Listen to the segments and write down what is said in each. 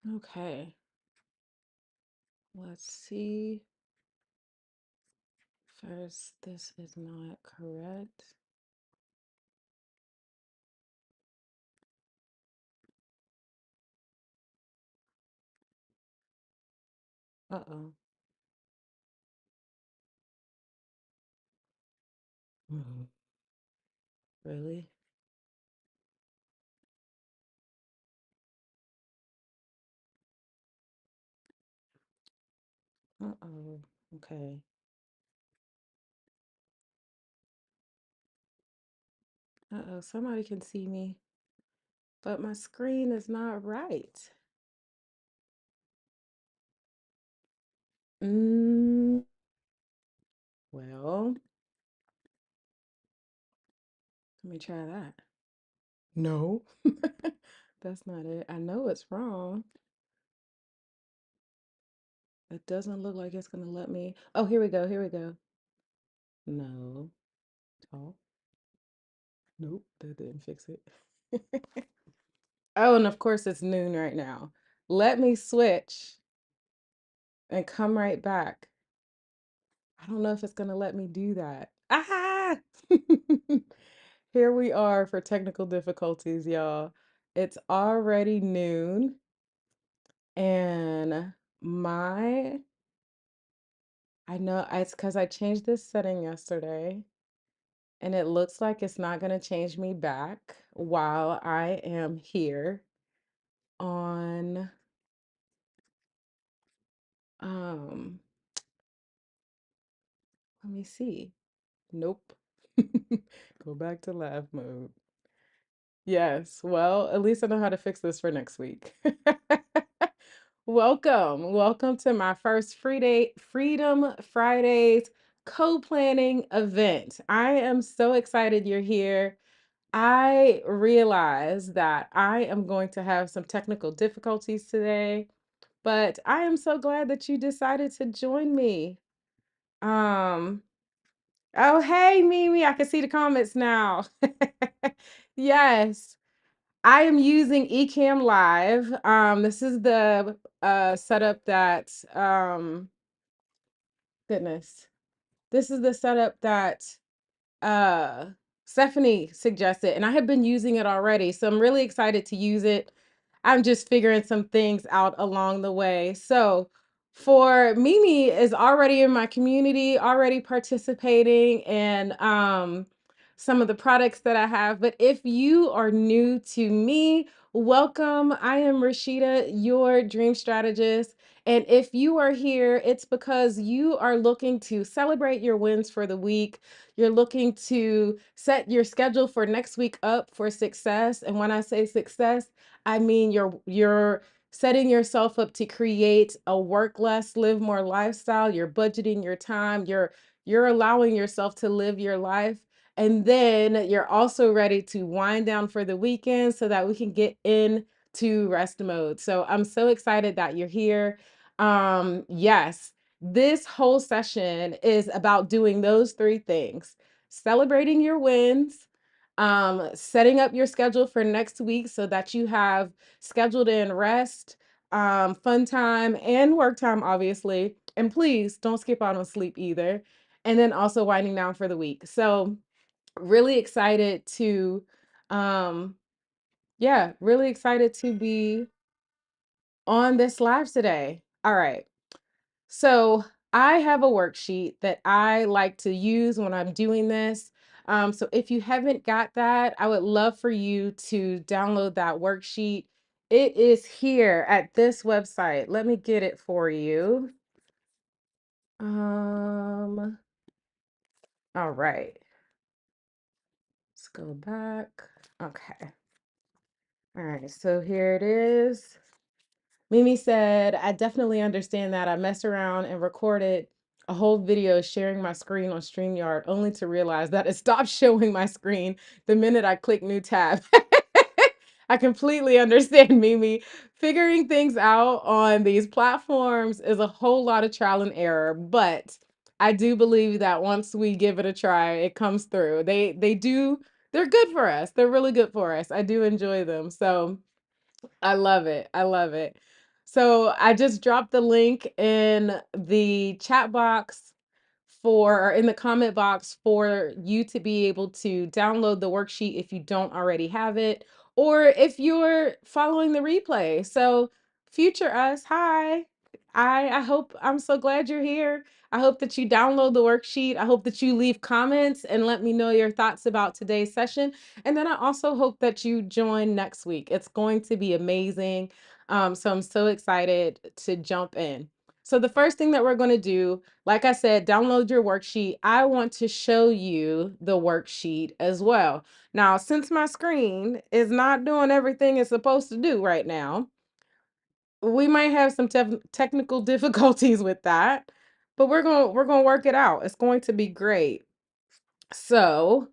Okay, let's see. First, this is not correct. Uh-oh. Mhm. Really? Uh-oh. Okay. Uh-oh, somebody can see me, but my screen is not right. Mm, well, let me try that. No, that's not it. I know it's wrong. It doesn't look like it's gonna let me. Oh, here we go. Here we go. No. Oh, nope, that didn't fix it. Oh, and of course it's noon right now. Let me switch and come right back. I don't know if it's gonna let me do that. Ah! Here we are for technical difficulties, y'all. It's already noon, and my I know it's because I changed this setting yesterday, and it looks like it's not gonna change me back while I am here on um let me see. Nope. Go back to live mode. Yes, well, at least I know how to fix this for next week. Welcome. Welcome to my first Freedom Fridays co-planning event. I am so excited you're here. I realize that I am going to have some technical difficulties today, but I am so glad that you decided to join me. Um, oh, hey, Mimi, I can see the comments now. Yes. I am using Ecamm Live. This is the setup that goodness. This is the setup that uh Stephanie suggested, and I have been using it already, so I'm really excited to use it. I'm just figuring some things out along the way. So for Mimi is already in my community, already participating in some of the products that I have. But if you are new to me, welcome. I am Rashida, your dream strategist. And if you are here, it's because you are looking to celebrate your wins for the week. You're looking to set your schedule for next week up for success. And when I say success, I mean you're setting yourself up to create a work less, live more lifestyle. You're budgeting your time. You're allowing yourself to live your life. And then you're also ready to wind down for the weekend so that we can get into rest mode. So I'm so excited that you're here. Yes, this whole session is about doing those three things: celebrating your wins, setting up your schedule for next week so that you have scheduled in rest, fun time, and work time, obviously. And please don't skip out on sleep either. And then also winding down for the week. So, really excited to, um, yeah, really excited to be on this live today. All right. So I have a worksheet that I like to use when I'm doing this. So if you haven't got that, I would love for you to download that worksheet. It is here at this website. Let me get it for you. All right. Let's go back. Okay. All right. So here it is. Mimi said, I definitely understand that. I messed around and recorded a whole video sharing my screen on StreamYard only to realize that it stopped showing my screen the minute I click new tab. I completely understand, Mimi. Figuring things out on these platforms is a whole lot of trial and error, but I do believe that once we give it a try, it comes through. They're good for us. They're really good for us. I do enjoy them. So I love it. I love it. So I just dropped the link in the chat box or in the comment box for you to be able to download the worksheet if you don't already have it, or if you're following the replay. So future us, hi. I hope I'm so glad you're here. I hope that you download the worksheet. I hope that you leave comments and let me know your thoughts about today's session. And then I also hope that you join next week. It's going to be amazing. So I'm so excited to jump in. So the first thing that we're going to do, like I said, download your worksheet. I want to show you the worksheet as well. Now, since my screen is not doing everything it's supposed to do right now, we might have some technical difficulties with that, but we're going to work it out. It's going to be great. So,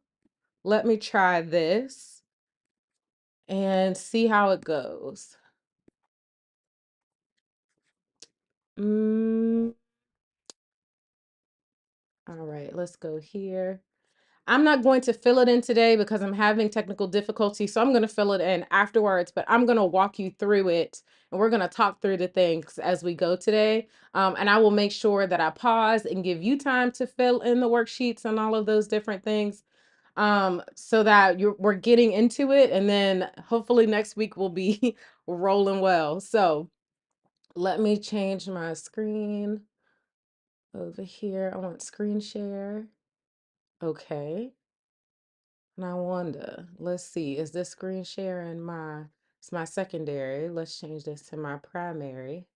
let me try this and see how it goes. Mm, all right, let's go here. I'm not going to fill it in today because I'm having technical difficulty. So I'm going to fill it in afterwards, but I'm going to walk you through it and we're going to talk through the things as we go today. And I will make sure that I pause and give you time to fill in the worksheets and all of those different things, so that we're getting into it. And then hopefully next week will be rolling well. So let me change my screen over here. I want screen share. Okay. And I wonder, let's see, is this screen sharing it's my secondary. Let's change this to my primary.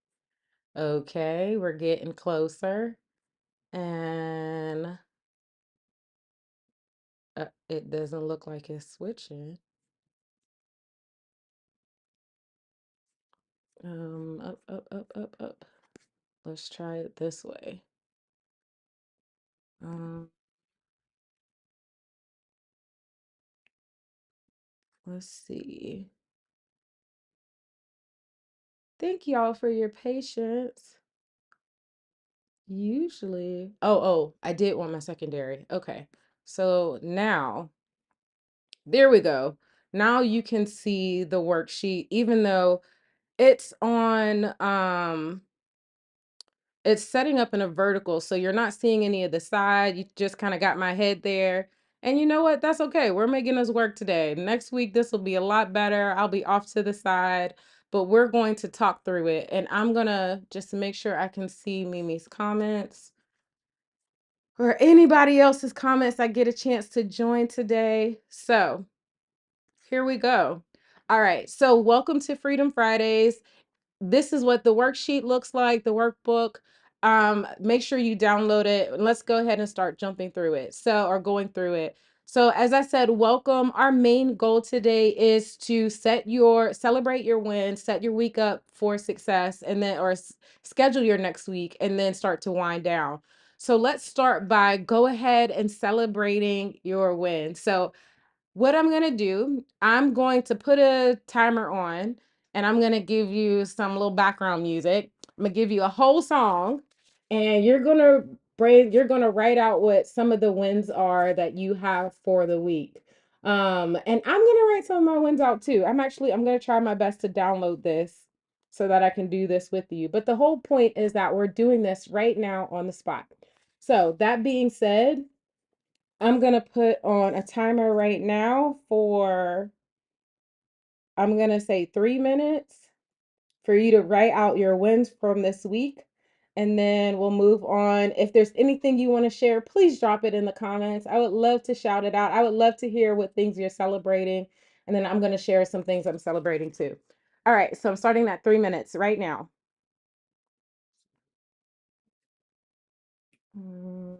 Okay, we're getting closer. And it doesn't look like it's switching. Up, up, up, up, up. Let's try it this way. Um, let's see. Thank y'all for your patience. Usually, I did want my secondary. Okay. So now, there we go. Now you can see the worksheet, even though it's on, it's setting up in a vertical. So you're not seeing any of the side. You just kind of got my head there. And you know what? That's okay. We're making this work today. Next week, this will be a lot better. I'll be off to the side, but we're going to talk through it. And I'm going to just make sure I can see Mimi's comments or anybody else's comments I get a chance to join today. So here we go. All right. So welcome to Freedom Fridays. This is what the worksheet looks like, the workbook. Make sure you download it. And let's go ahead and start jumping through it. Or going through it. So as I said, welcome. Our main goal today is to celebrate your wins, set your week up for success, and then schedule your next week and then start to wind down. So let's start by go ahead and celebrating your win. So what I'm going to do, I'm going to put a timer on and I'm going to give you some little background music. I'm going to give you a whole song and you're going to write out what some of the wins are that you have for the week. And I'm going to write some of my wins out too. I'm going to try my best to download this so that I can do this with you. But the whole point is that we're doing this right now on the spot. So that being said, I'm going to put on a timer right now I'm going to say 3 minutes for you to write out your wins from this week. And then we'll move on. If there's anything you want to share, please drop it in the comments. I would love to shout it out. I would love to hear what things you're celebrating. And then I'm going to share some things I'm celebrating too. All right. So I'm starting that 3 minutes right now. Mm.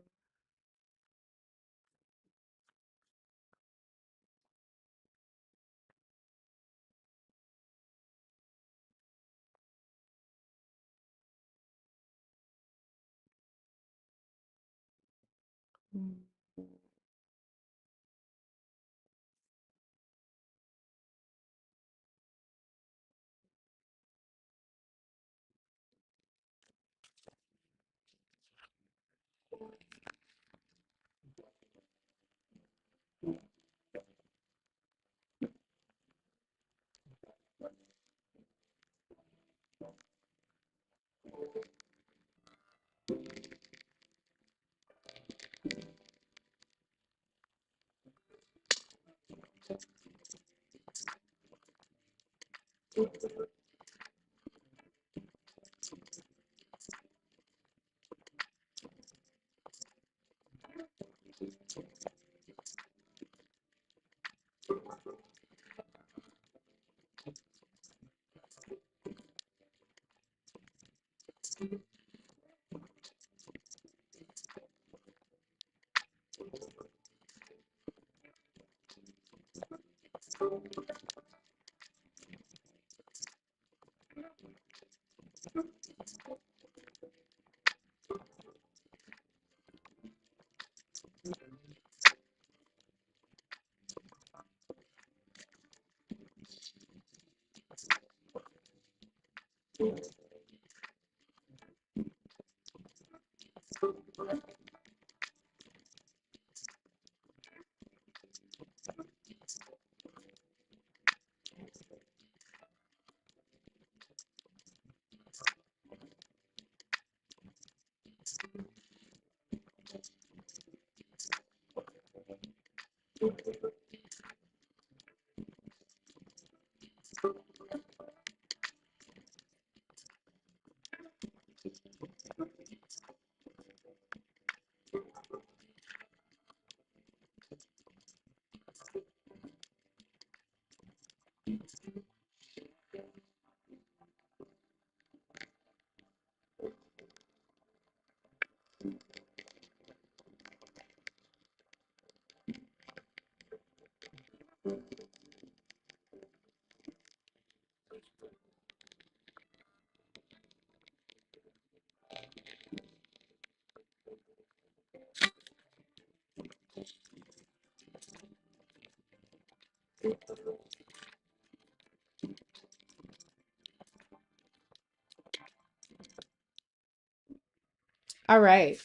All right.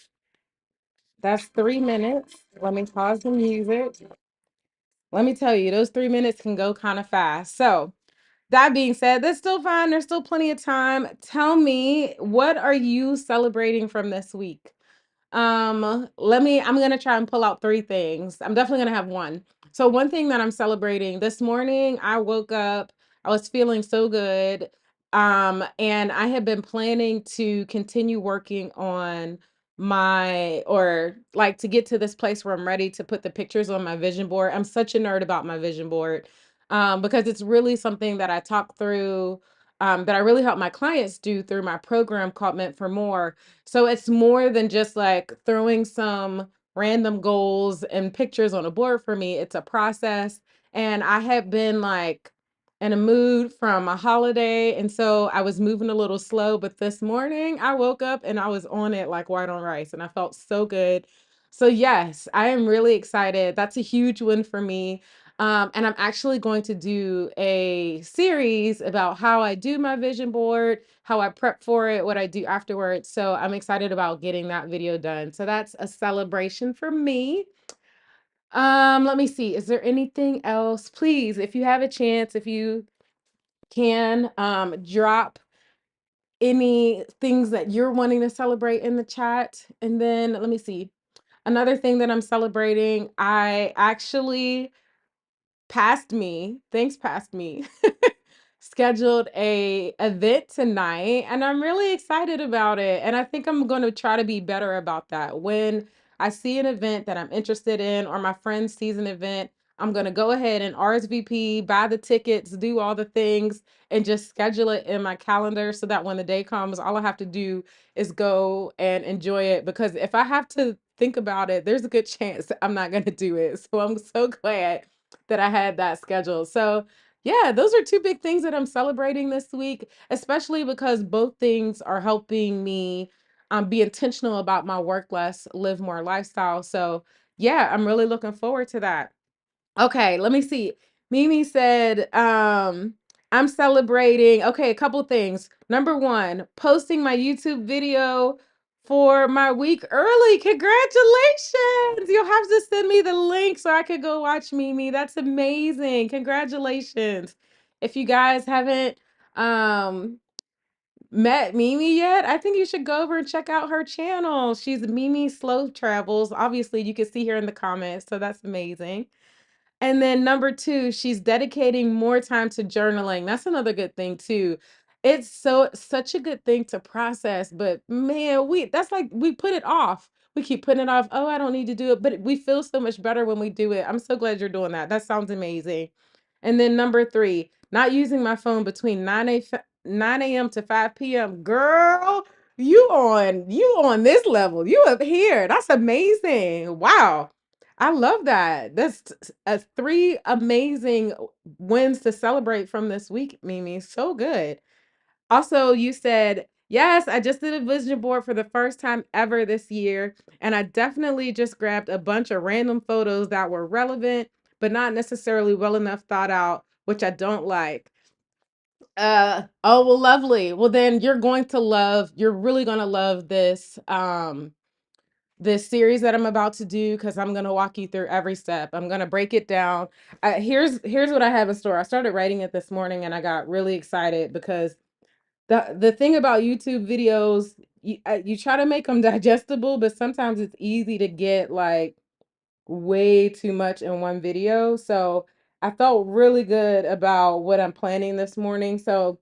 That's 3 minutes. Let me pause the music. Let me tell you, those 3 minutes can go kind of fast. So, that being said, that's still fine. There's still plenty of time. Tell me, what are you celebrating from this week? I'm gonna try and pull out three things. I'm definitely gonna have one. So one thing that I'm celebrating this morning, I woke up, I was feeling so good. And I had been planning to continue working on or like to get to this place where I'm ready to put the pictures on my vision board. I'm such a nerd about my vision board. Because it's really something that I talk through, that I really help my clients do through my program called Meant for More. So it's more than just like throwing some random goals and pictures on a board for me. It's a process. And I had been like in a mood from a holiday. And so I was moving a little slow. But this morning I woke up and I was on it like white on rice. And I felt so good. So, yes, I am really excited. That's a huge win for me. And I'm actually going to do a series about how I do my vision board, how I prep for it, what I do afterwards. So I'm excited about getting that video done. So that's a celebration for me. Let me see. Is there anything else? Please, if you have a chance, if you can, drop any things that you're wanting to celebrate in the chat. And then let me see. Another thing that I'm celebrating, I actually past me, scheduled a event tonight, and I'm really excited about it. And I think I'm going to try to be better about that. When I see an event that I'm interested in, or my friend sees an event, I'm going to go ahead and RSVP, buy the tickets, do all the things, and just schedule it in my calendar so that when the day comes, all I have to do is go and enjoy it. Because if I have to think about it, there's a good chance that I'm not going to do it. So I'm so glad that I had that scheduled. So, yeah, those are two big things that I'm celebrating this week, especially because both things are helping me be intentional about my work less, live more lifestyle. So, yeah, I'm really looking forward to that. Okay, let me see. Mimi said, I'm celebrating. Okay, a couple things. Number one, posting my YouTube video for my week early. Congratulations. You'll have to send me the link so I could go watch Mimi. That's amazing. Congratulations. If you guys haven't um met Mimi yet? I think you should go over and check out her channel. She's Mimi Slow Travels. Obviously, you can see her in the comments, so that's amazing. And then number 2, she's dedicating more time to journaling. That's another good thing too. It's such a good thing to process, but man, that's like we put it off. We keep putting it off. Oh, I don't need to do it, but we feel so much better when we do it. I'm so glad you're doing that. That sounds amazing. And then number 3, not using my phone between 9 a.m. to 5 p.m. Girl, you on this level. You up here. That's amazing. Wow. I love that. That's 3 amazing wins to celebrate from this week, Mimi. So good. Also, you said, yes, I just did a vision board for the first time ever this year. And I definitely just grabbed a bunch of random photos that were relevant, but not necessarily well enough thought out, which I don't like. Oh, well, lovely. Well, then you're really gonna love this series that I'm about to do because I'm gonna walk you through every step. I'm gonna break it down. Here's what I have in store. I started writing it this morning and I got really excited because the thing about YouTube videos, you try to make them digestible, but sometimes it's easy to get like way too much in one video. So I felt really good about what I'm planning this morning. So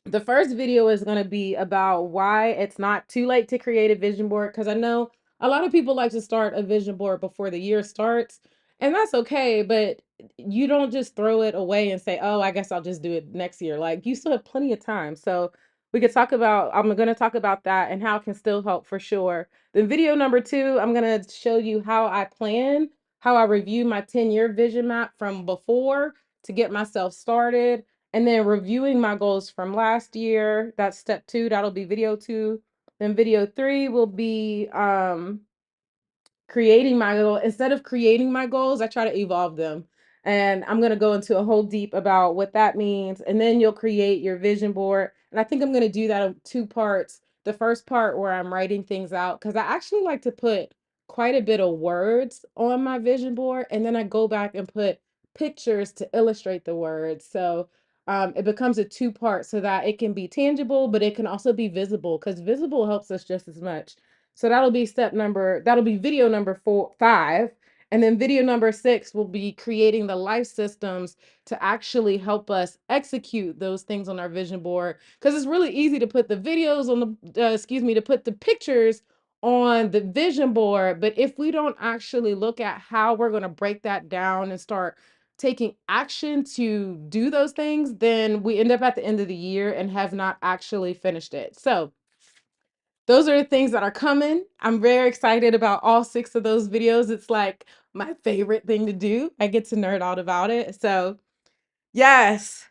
the first video is going to be about why it's not too late to create a vision board, because I know a lot of people like to start a vision board before the year starts, and that's okay, but you don't just throw it away and say, "Oh, I guess I'll just do it next year." Like you still have plenty of time. So I'm going to talk about that and how it can still help for sure. Then video number 2, I'm going to show you how I review my 10-year vision map from before to get myself started, and then reviewing my goals from last year. That's step 2. That'll be video 2. Then video 3 will be creating my goal. Instead of creating my goals, I try to evolve them. And I'm going to go into a whole deep about what that means. And then you'll create your vision board. And I think I'm going to do that in 2 parts. The first part where I'm writing things out, because I actually like to put quite a bit of words on my vision board. And then I go back and put pictures to illustrate the words. So it becomes a 2 part so that it can be tangible, but it can also be visible, because visible helps us just as much. So that'll be video number 5. And then video number 6 will be creating the life systems to actually help us execute those things on our vision board. Because it's really easy to put the videos on to put the pictures on the vision board. But if we don't actually look at how we're going to break that down and start taking action to do those things, then we end up at the end of the year and have not actually finished it. So those are the things that are coming. I'm very excited about all 6 of those videos. It's like my favorite thing to do. I get to nerd out about it. So, yes.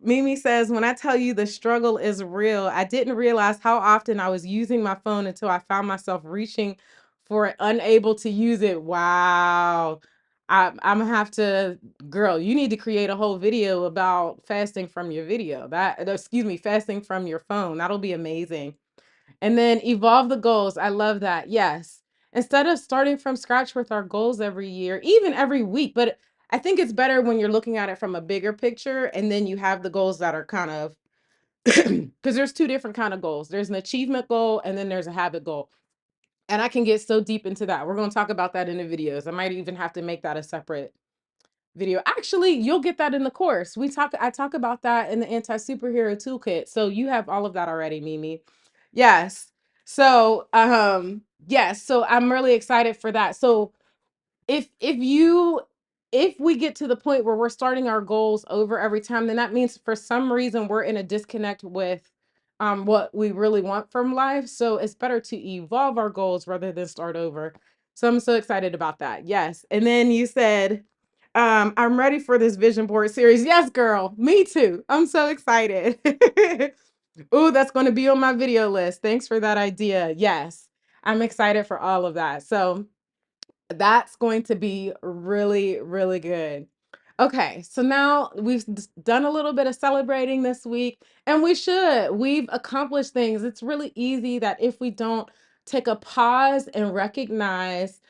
Mimi says, when I tell you the struggle is real, I didn't realize how often I was using my phone until I found myself reaching for it, unable to use it. Wow. I'm gonna have to, girl, you need to create a whole video about fasting from your fasting from your phone. That'll be amazing. And then evolve the goals. I love that. Yes. Instead of starting from scratch with our goals every year, even every week, but I think it's better when you're looking at it from a bigger picture and then you have the goals that are kind of because there's 2 different kind of goals. There's an achievement goal and then there's a habit goal. And I can get so deep into that. We're going to talk about that in the videos. I might even have to make that a separate video. Actually, you'll get that in the course. I talk about that in the Anti-Superhero Toolkit. So you have all of that already, Mimi. Yes. So I'm really excited for that. So if we get to the point where we're starting our goals over every time, then that means for some reason we're in a disconnect with what we really want from life. So it's better to evolve our goals rather than start over. So I'm so excited about that. Yes. And then you said, I'm ready for this vision board series. Yes, girl. Me too. I'm so excited. Ooh, that's going to be on my video list. Thanks for that idea. Yes. I'm excited for all of that. So that's going to be really, really good. Okay, so now we've done a little bit of celebrating this week, and we should. We've accomplished things. It's really easy that if we don't take a pause and recognize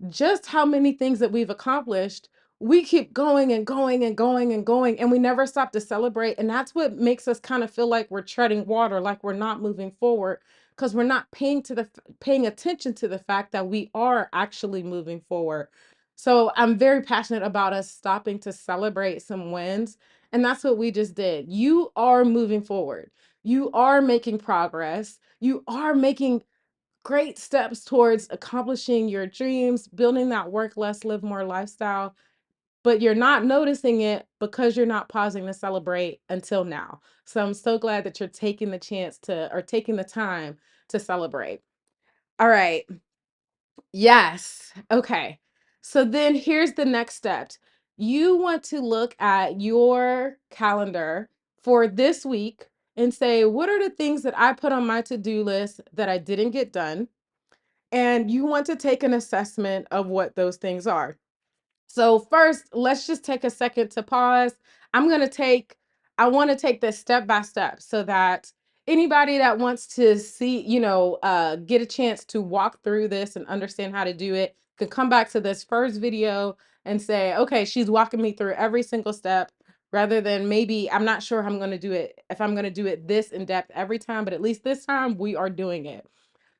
just how many things that we've accomplished, we keep going and going and going and going, and we never stop to celebrate. And that's what makes us kind of feel like we're treading water, like we're not moving forward, because we're not paying attention to the fact that we are actually moving forward. So I'm very passionate about us stopping to celebrate some wins. And that's what we just did. You are moving forward. You are making progress. You are making great steps towards accomplishing your dreams, building that work less, live more lifestyle, but you're not noticing it because you're not pausing to celebrate until now. So I'm so glad that you're taking the chance to, or taking the time to celebrate. All right. Yes. Okay. So then here's the next step. You want to look at your calendar for this week and say, what are the things that I put on my to-do list that I didn't get done? And you want to take an assessment of what those things are. So first, let's just take a second to pause. I want to take this step by step so that anybody that wants to see, get a chance to walk through this and understand how to do it can come back to this first video and say, okay, she's walking me through every single step, rather than maybe I'm not sure I'm going to do it, if I'm going to do it this in depth every time, but at least this time we are doing it.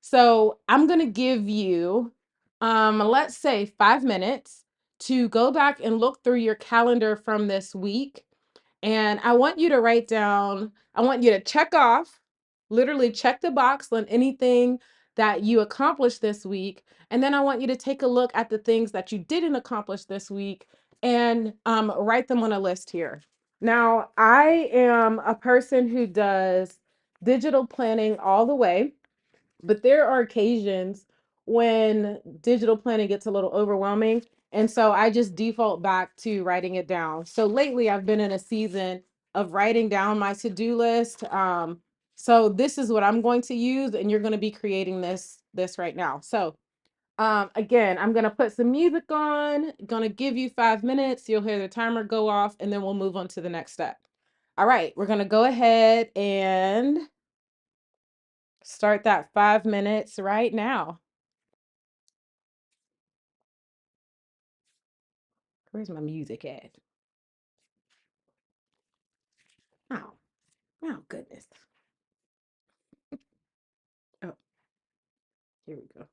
So I'm going to give you, let's say 5 minutes to go back and look through your calendar from this week. And I want you to write down, I want you to check off, literally check the box on anything that you accomplished this week. And then I want you to take a look at the things that you didn't accomplish this week and write them on a list here. Now, I am a person who does digital planning all the way. But there are occasions when digital planning gets a little overwhelming. And so I just default back to writing it down. So lately I've been in a season of writing down my to-do list. So this is what I'm going to use, and you're going to be creating this right now. So again, I'm going to put some music on, going to give you 5 minutes. You'll hear the timer go off, and then we'll move on to the next step. All right, we're going to go ahead and start that 5 minutes right now. Where's my music at? Oh, oh goodness. Oh, here we go.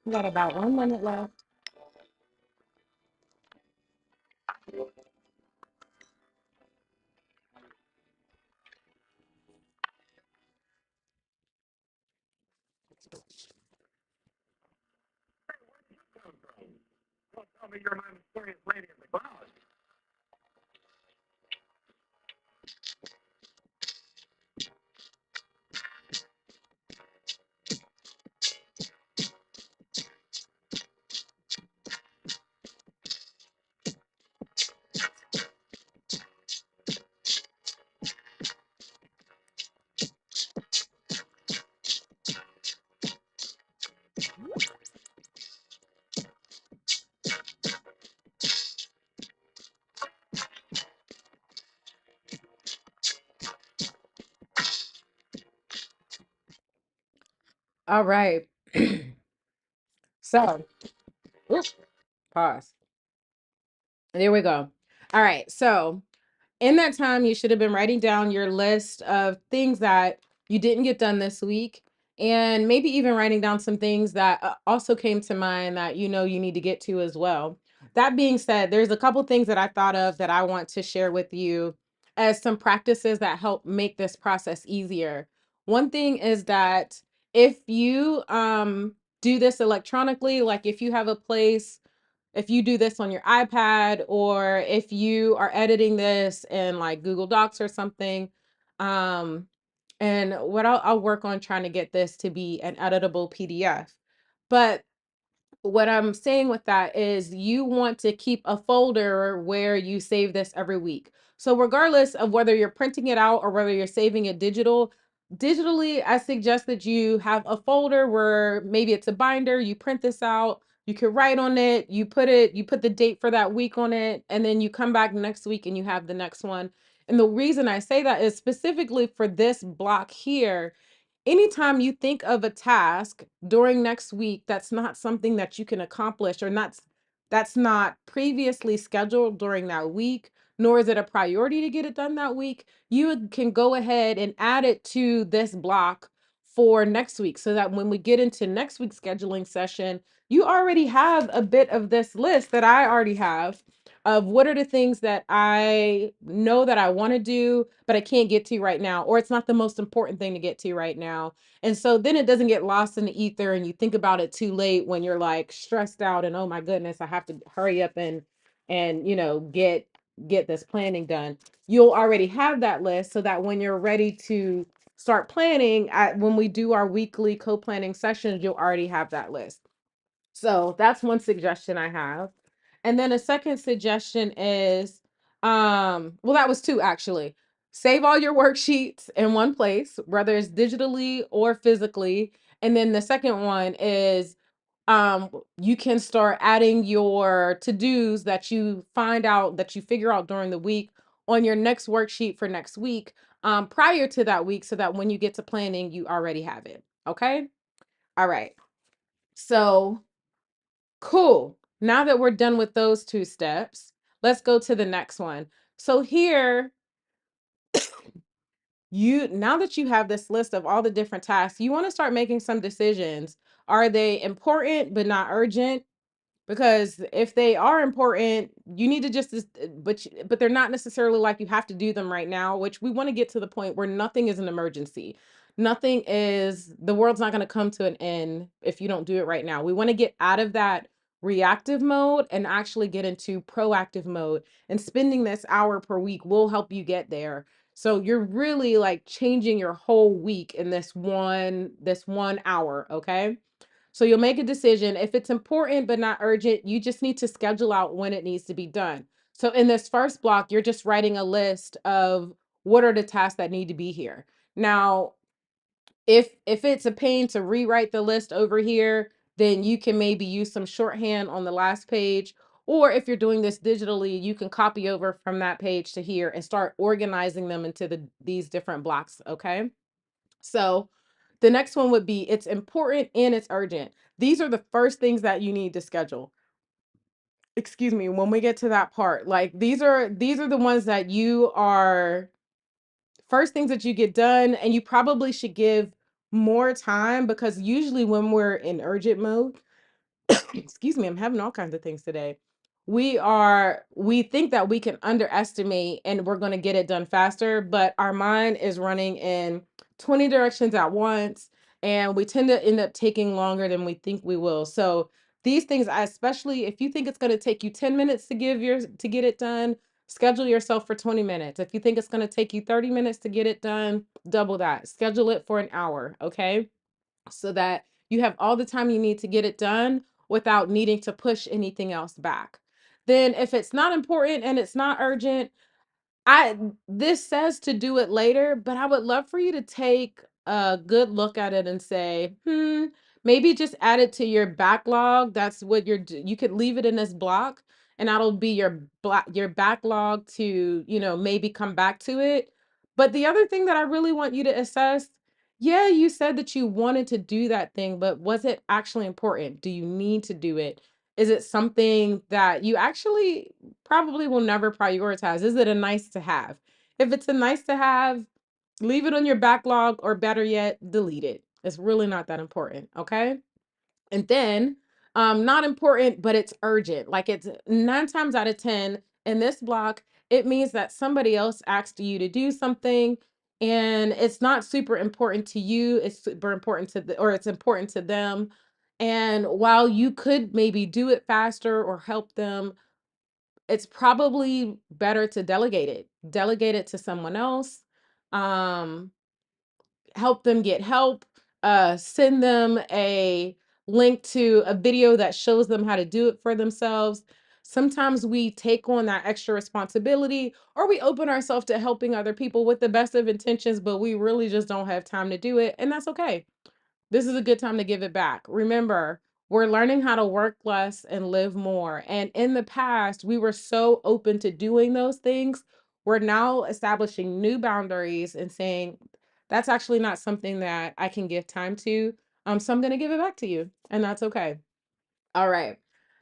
We got about 1 minute left. All right. So, oops, pause. There we go. All right. So, in that time, you should have been writing down your list of things that you didn't get done this week, and maybe even writing down some things that also came to mind that you know you need to get to as well. That being said, there's a couple things that I thought of that I want to share with you as some practices that help make this process easier. One thing is that if you do this electronically, like if you have a place, if you do this on your iPad, or if you are editing this in like Google Docs or something, um, and what I'll work on trying to get this to be an editable PDF. But what I'm saying with that is you want to keep a folder where you save this every week. So regardless of whether you're printing it out or whether you're saving it digitally, I suggest that you have a folder where maybe it's a binder, you print this out, you can write on it, you put the date for that week on it, and then you come back next week and you have the next one. And the reason I say that is specifically for this block here. Anytime you think of a task during next week that's not something that you can accomplish, or not that's not previously scheduled during that week, nor is it a priority to get it done that week, you can go ahead and add it to this block for next week, so that when we get into next week's scheduling session, you already have a bit of this list that I already have of what are the things that I know that I want to do, but I can't get to right now, or it's not the most important thing to get to right now. And so then it doesn't get lost in the ether and you think about it too late when you're like stressed out and oh my goodness, I have to hurry up and get this planning done. You'll already have that list so that when you're ready to start planning, when we do our weekly co-planning sessions, you'll already have that list. So that's one suggestion I have. And then a second suggestion is, well, that was two actually. Save all your worksheets in one place, whether it's digitally or physically. And then the second one is, you can start adding your to-dos that you find out that you figure out during the week on your next worksheet for next week, prior to that week, so that when you get to planning, you already have it. Okay. All right. So cool. Now that we're done with those two steps, let's go to the next one. So here, now that you have this list of all the different tasks, you want to start making some decisions. Are they important but not urgent? Because if they are important, you need to just, but they're not necessarily like you have to do them right now, which we want to get to the point where nothing is an emergency. Nothing is, the world's not going to come to an end if you don't do it right now. We want to get out of that reactive mode and actually get into proactive mode. And spending this hour per week will help you get there. So you're really like changing your whole week in this one hour, okay? So you'll make a decision. If it's important but not urgent, you just need to schedule out when it needs to be done. So in this first block, you're just writing a list of what are the tasks that need to be here. Now, if it's a pain to rewrite the list over here, then you can maybe use some shorthand on the last page. Or if you're doing this digitally, you can copy over from that page to here and start organizing them into these different blocks, okay? So the next one would be it's important and it's urgent. These are the first things that you need to schedule. Excuse me, when we get to that part, like these are the ones that you are first things that you get done, and you probably should give more time because usually when we're in urgent mode, excuse me, I'm having all kinds of things today. We think that we can underestimate and we're going to get it done faster, but our mind is running in 20 directions at once, and we tend to end up taking longer than we think we will. So these things, especially if you think it's going to take you 10 minutes to get it done, schedule yourself for 20 minutes. If you think it's going to take you 30 minutes to get it done, double that. Schedule it for an hour, okay? So that you have all the time you need to get it done without needing to push anything else back. Then if it's not important and it's not urgent, I this says to do it later, but I would love for you to take a good look at it and say, maybe just add it to your backlog. That's what you could leave it in this block, and that'll be your backlog to, maybe come back to it. But the other thing that I really want you to assess, yeah, you said that you wanted to do that thing, but was it actually important? Do you need to do it? Is it something that you actually probably will never prioritize? Is it a nice to have? If it's a nice to have, leave it on your backlog, or better yet, delete it. It's really not that important, okay? And then, not important, but it's urgent. Like it's 9 times out of 10 in this block, it means that somebody else asked you to do something and it's not super important to you. It's super important or it's important to them. And while you could maybe do it faster or help them, it's probably better to delegate it. Delegate it to someone else. Um, Help them get help, send them a link to a video that shows them how to do it for themselves. Sometimes we take on that extra responsibility, or we open ourselves to helping other people with the best of intentions, but we really just don't have time to do it. And that's okay. This is a good time to give it back. Remember, we're learning how to work less and live more. And in the past, we were so open to doing those things. We're now establishing new boundaries and saying, that's actually not something that I can give time to. So I'm going to give it back to you. And that's okay. All right.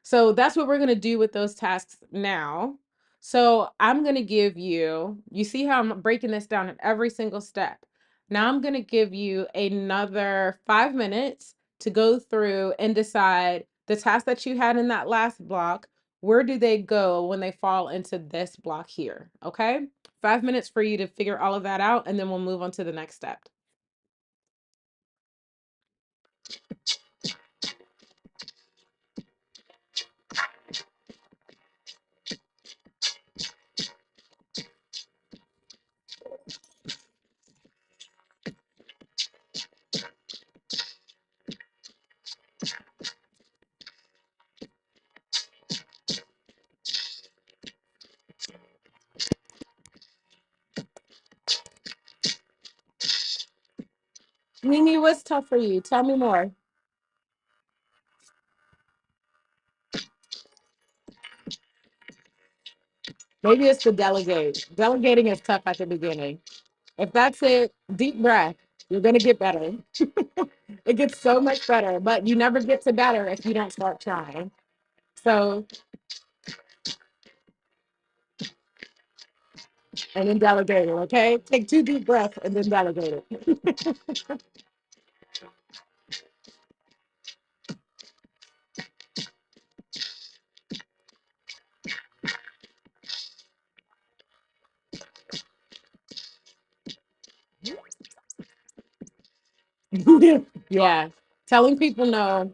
So that's what we're going to do with those tasks now. So I'm going to give you, you see how I'm breaking this down in every single step. Now I'm going to give you another 5 minutes to go through and decide the tasks that you had in that last block. Where do they go when they fall into this block here? Okay. 5 minutes for you to figure all of that out, and then we'll move on to the next step. Mimi, what's tough for you? Tell me more. Maybe it's to delegate. Delegating is tough at the beginning. If that's it, deep breath. You're going to get better. It gets so much better, but you never get to better if you don't start trying. So, and then delegate it, okay? Take 2 deep breaths and then delegate it. Yeah. Telling people no.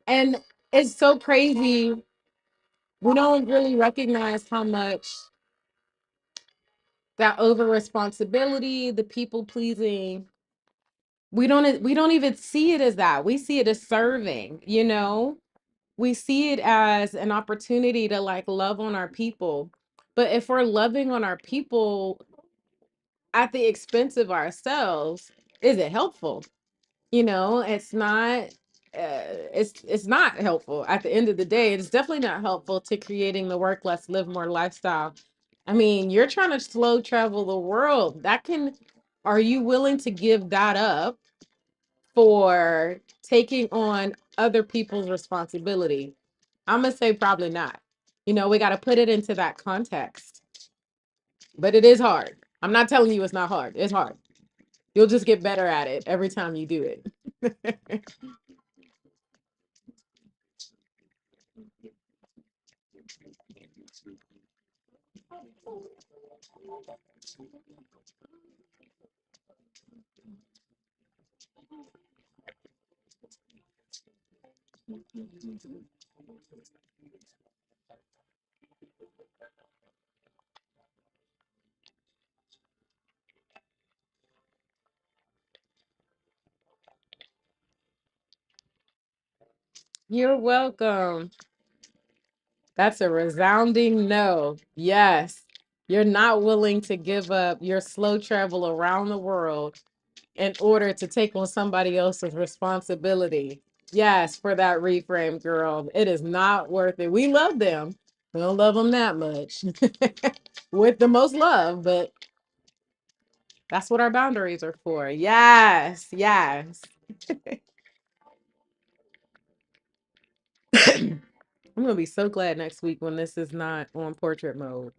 And it's so crazy. We don't really recognize how much that over responsibility, the people pleasing, we don't even see it as that. We see it as serving, you know? We see it as an opportunity to like love on our people. But if we're loving on our people at the expense of ourselves, is it helpful? You know, it's not helpful at the end of the day. It's definitely not helpful to creating the work less, live more lifestyle. I mean, you're trying to slow travel the world. Are you willing to give that up for taking on other people's responsibility? I'm gonna say probably not. You know, we got to put it into that context. But it is hard. I'm not telling you it's not hard. It's hard. You'll just get better at it every time you do it. You're welcome. That's a resounding no. Yes. You're not willing to give up your slow travel around the world in order to take on somebody else's responsibility. Yes, for that reframe, girl. It is not worth it. We love them. We don't love them that much with the most love, but that's what our boundaries are for. Yes, yes. I'm gonna be so glad next week when this is not on portrait mode.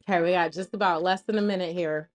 Okay, we got just about less than a minute here.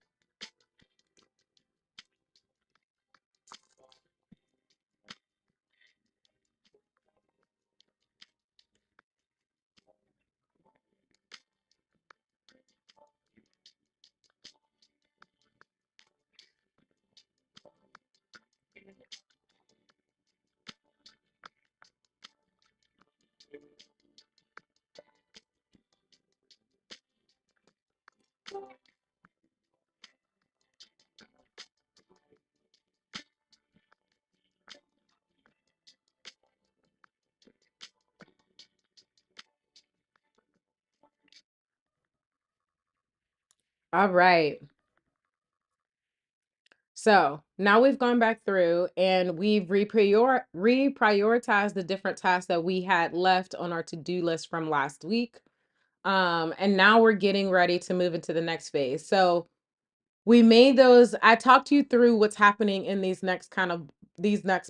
All right. So now we've gone back through and we've reprioritized the different tasks that we had left on our to-do list from last week. And now we're getting ready to move into the next phase. So we made those, I talked you through what's happening in these next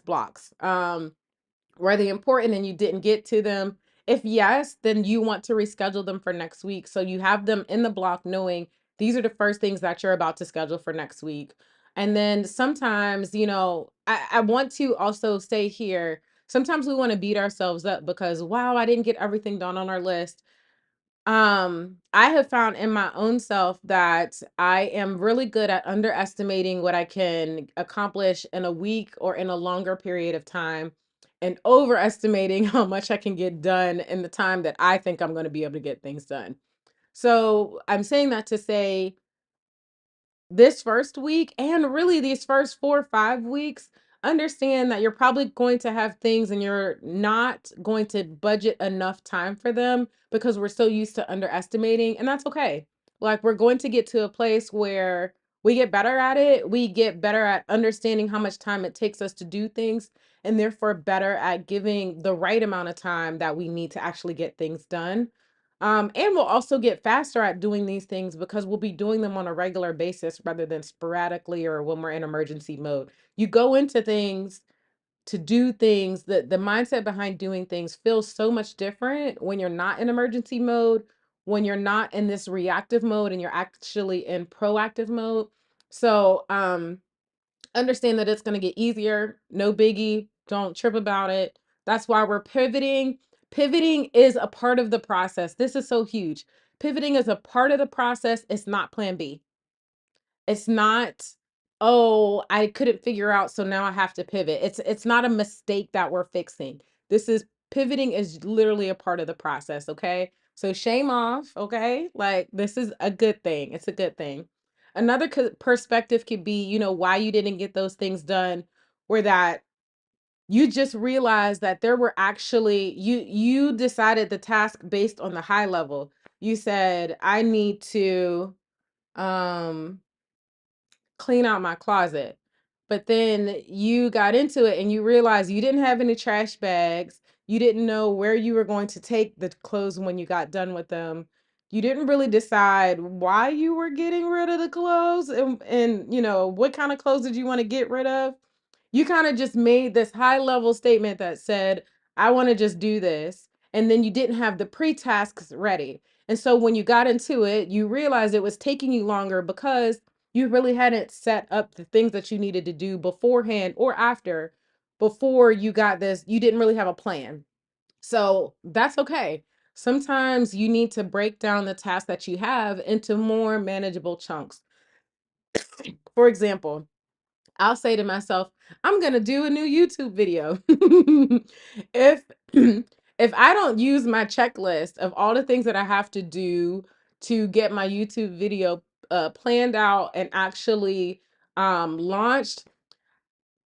blocks. Were they important and you didn't get to them? If yes, then you want to reschedule them for next week. So you have them in the block knowing these are the first things that you're about to schedule for next week. And then sometimes, I want to also say here, sometimes we want to beat ourselves up because, wow, I didn't get everything done on our list. I have found in my own self that I am really good at underestimating what I can accomplish in a week or in a longer period of time and overestimating how much I can get done in the time that I think I'm going to be able to get things done. So, I'm saying that to say this first week and really these first 4 or 5 weeks, understand that you're probably going to have things and you're not going to budget enough time for them because we're so used to underestimating, and that's okay. Like, we're going to get to a place where we get better at it. We get better at understanding how much time it takes us to do things, and therefore better at giving the right amount of time that we need to actually get things done. And we'll also get faster at doing these things because we'll be doing them on a regular basis rather than sporadically or when we're in emergency mode. You go into things to do things, the mindset behind doing things feels so much different when you're not in emergency mode, when you're not in this reactive mode and you're actually in proactive mode. So understand that it's going to get easier, no biggie, don't trip about it. That's why we're pivoting. Pivoting is a part of the process. This is so huge. Pivoting is a part of the process. It's not plan B. It's not, "Oh, I couldn't figure out, so now I have to pivot." It's not a mistake that we're fixing. This is Pivoting is literally a part of the process, okay? So shame off, okay? Like, this is a good thing. It's a good thing. Another perspective could be, why you didn't get those things done, or that you just realized that there were actually you decided the task based on the high level. You said, "I need to um clean out my closet." But then you got into it and you realized you didn't have any trash bags. You didn't know where you were going to take the clothes when you got done with them. You didn't really decide why you were getting rid of the clothes, and what kind of clothes did you want to get rid of. You kind of just made this high level statement that said, "I want to just do this." And then you didn't have the pre-tasks ready. And so when you got into it, you realized it was taking you longer because you really hadn't set up the things that you needed to do beforehand or after. Before you got this, you didn't really have a plan. So that's okay. Sometimes you need to break down the tasks that you have into more manageable chunks. For example, I'll say to myself, "I'm gonna do a new YouTube video." If if I don't use my checklist of all the things that I have to do to get my YouTube video planned out and actually launched,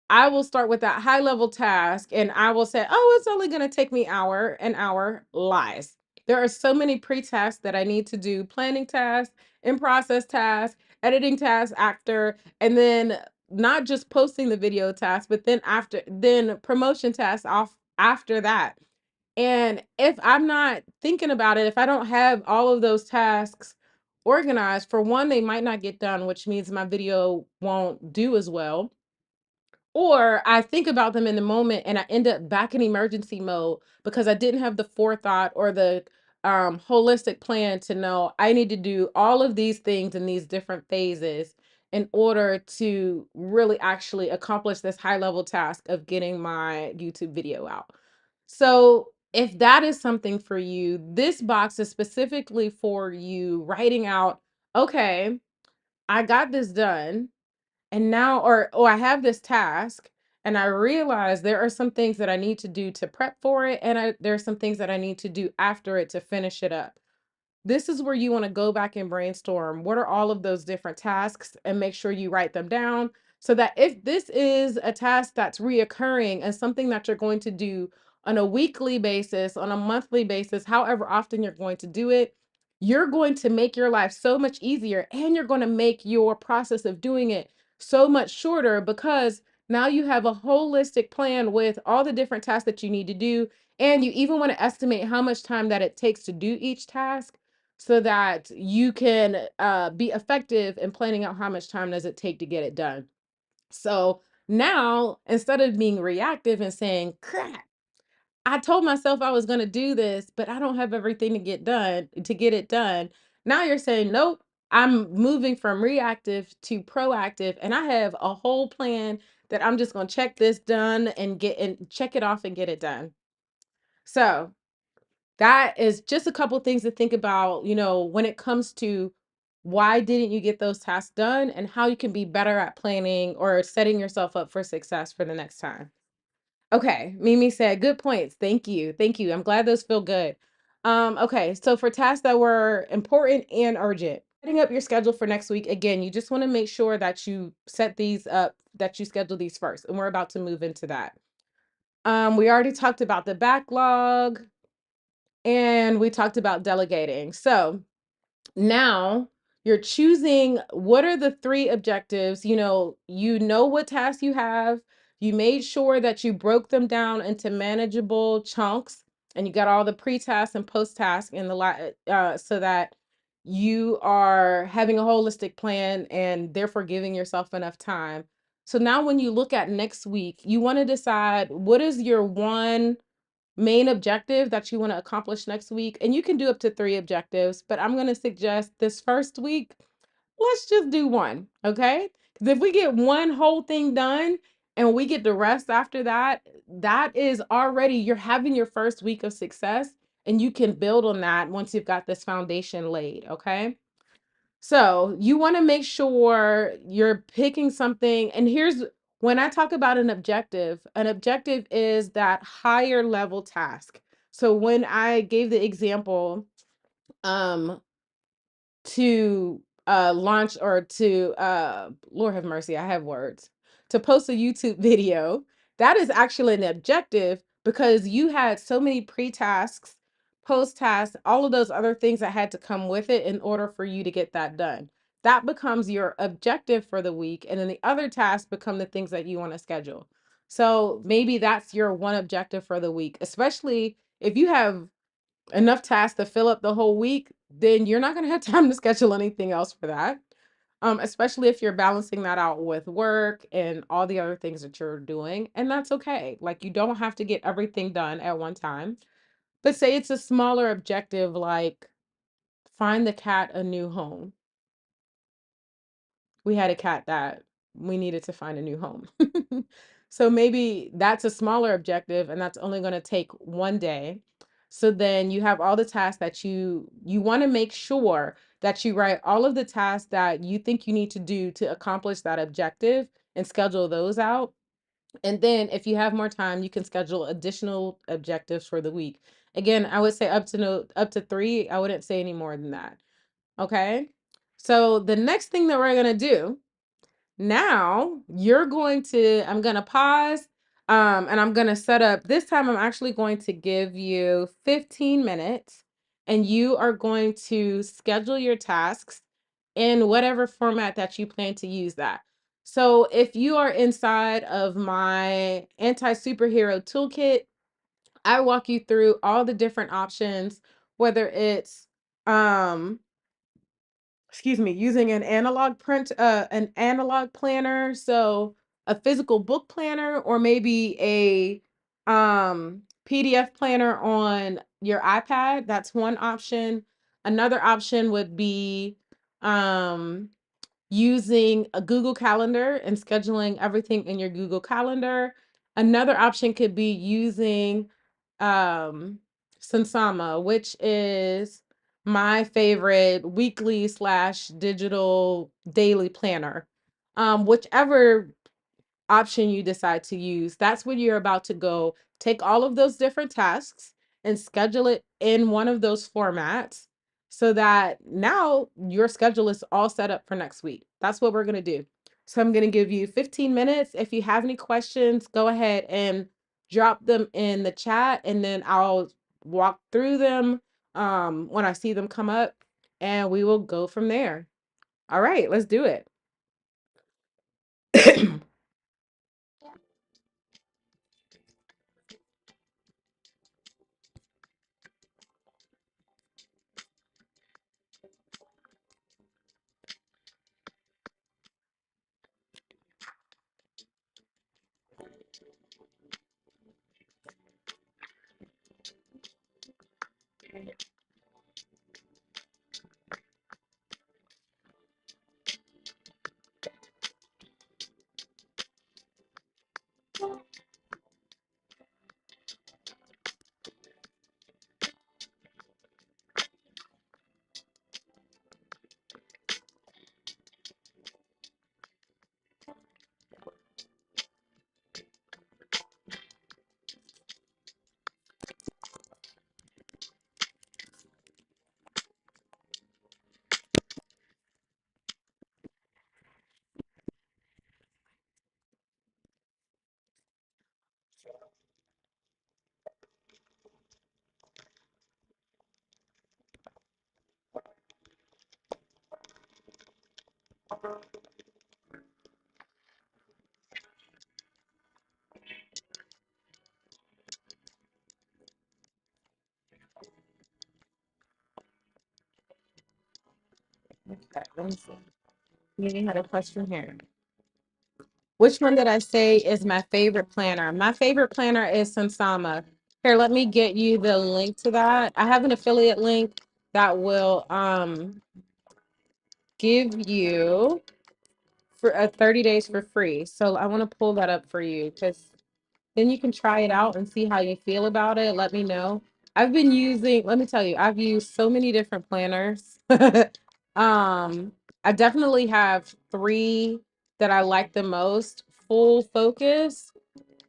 I will start with that high level task and I will say, "Oh, it's only going to take me an hour." Lies. There are so many pre-tasks that I need to do, planning tasks, in process tasks, editing tasks after, and then not just posting the video task, but then promotion tasks off after that. And if I'm not thinking about it, if I don't have all of those tasks organized, for one, they might not get done, which means my video won't do as well, or I think about them in the moment and I end up back in emergency mode because I didn't have the forethought or the holistic plan to know I need to do all of these things in these different phases in order to really actually accomplish this high level task of getting my YouTube video out. So, if that is something for you, this box is specifically for you writing out, "Okay, I got this done. And now, or I have this task and I realize there are some things that I need to do to prep for it, and there are some things that I need to do after it to finish it up." This is where you want to go back and brainstorm what are all of those different tasks and make sure you write them down, so that if this is a task that's reoccurring and something that you're going to do on a weekly basis, on a monthly basis, however often you're going to do it, you're going to make your life so much easier and you're going to make your process of doing it so much shorter because now you have a holistic plan with all the different tasks that you need to do. And you even want to estimate how much time that it takes to do each task so that you can be effective in planning out how much time does it take to get it done. So now, instead of being reactive and saying, "Crap, I told myself I was going to do this, but I don't have everything to get done to get it done." Now you're saying, "Nope, I'm moving from reactive to proactive, and I have a whole plan that I'm just going to check this done and get and check it off and get it done." So that is just a couple things to think about, when it comes to why didn't you get those tasks done and how you can be better at planning or setting yourself up for success for the next time. Okay, Mimi said, "Good points. Thank you. Thank you. I'm glad those feel good." Okay, so for tasks that were important and urgent. Setting up your schedule for next week, again, you just want to make sure that you set these up, that you schedule these first. And we're about to move into that. We already talked about the backlog and we talked about delegating. So now you're choosing what are the three objectives. You know what tasks you have. You made sure that you broke them down into manageable chunks, and you got all the pre-tasks and post-tasks in the so that you are having a holistic plan and therefore giving yourself enough time. So now when you look at next week, you want to decide what is your one main objective that you want to accomplish next week. And you can do up to three objectives, but I'm going to suggest this first week, let's just do one. Okay. Because if we get one whole thing done and we get the rest after that, that is already, you're having your first week of success, and you can build on that once you've got this foundation laid. Okay. So you want to make sure you're picking something. And here's when I talk about an objective is that higher level task. So when I gave the example, um, to launch or to Lord have mercy, I have words, to post a YouTube video, that is actually an objective because you had so many pre-tasks, post-tasks, all of those other things that had to come with it in order for you to get that done. That becomes your objective for the week, and then the other tasks become the things that you want to schedule. So maybe that's your one objective for the week, especially if you have enough tasks to fill up the whole week, then you're not going to have time to schedule anything else for that. Especially if you're balancing that out with work and all the other things that you're doing. And that's okay. Like, you don't have to get everything done at one time. But say it's a smaller objective, like find the cat a new home. We had a cat that we needed to find a new home. So maybe that's a smaller objective and that's only going to take one day. So then you have all the tasks that you want to make sure that you write all of the tasks that you think you need to do to accomplish that objective and schedule those out. And then if you have more time, you can schedule additional objectives for the week. Again, I would say up to 3. I wouldn't say any more than that. Okay? So the next thing that we're going to do now, I'm going to pause, and I'm going to set up. This time, I'm actually going to give you 15 minutes, and you are going to schedule your tasks in whatever format that you plan to use that. So if you are inside of my Anti-Superhero Toolkit, I walk you through all the different options, whether it's, um, using an analog planner, so a physical book planner, or maybe a PDF planner on your iPad. That's one option. Another option would be um using a Google Calendar and scheduling everything in your Google Calendar. Another option could be using um, Sansama, which is my favorite weekly slash digital daily planner. Whichever option you decide to use, that's when you're about to go take all of those different tasks and schedule it in one of those formats so that now your schedule is all set up for next week. That's what we're going to do. So I'm going to give you 15 minutes. If you have any questions, go ahead and drop them in the chat, and then I'll walk through them when I see them come up, and we will go from there. All right, let's do it. Okay, let me see. You had a question here. Which one did I say is my favorite planner? My favorite planner is Sansama. Here, let me get you the link to that. I have an affiliate link that will give you for 30 days for free. So I want to pull that up for you because then you can try it out and see how you feel about it. Let me know. I've been using, let me tell you, I've used so many different planners. I definitely have three that I like the most: Full Focus,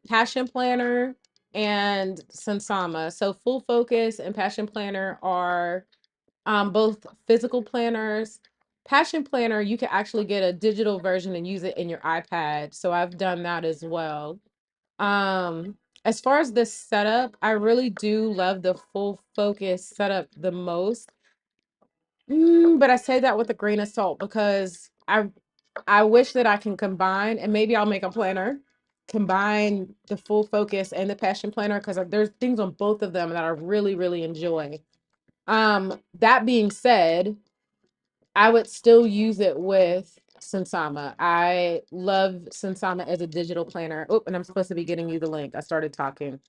Passion Planner, and Sansama. So Full Focus and Passion Planner are both physical planners. Passion Planner, you can actually get a digital version and use it in your iPad. So I've done that as well. As far as the setup, I really do love the Full Focus setup the most. But I say that with a grain of salt because I wish that I can combine, and maybe I'll make a planner, combine the Full Focus and the Passion Planner because there's things on both of them that I really, really enjoy. That being said, I would still use it with Sensama. I love Sensama as a digital planner. Oh, and I'm supposed to be getting you the link. I started talking.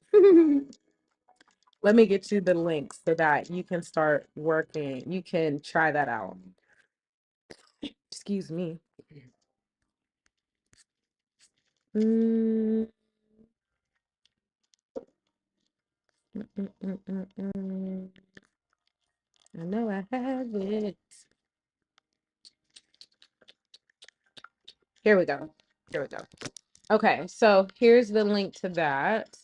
Let me get you the link so that you can start working. You can try that out. Excuse me. Mm, mm, mm, mm. I know I have it. Here we go. Here we go. Okay, so here's the link to that.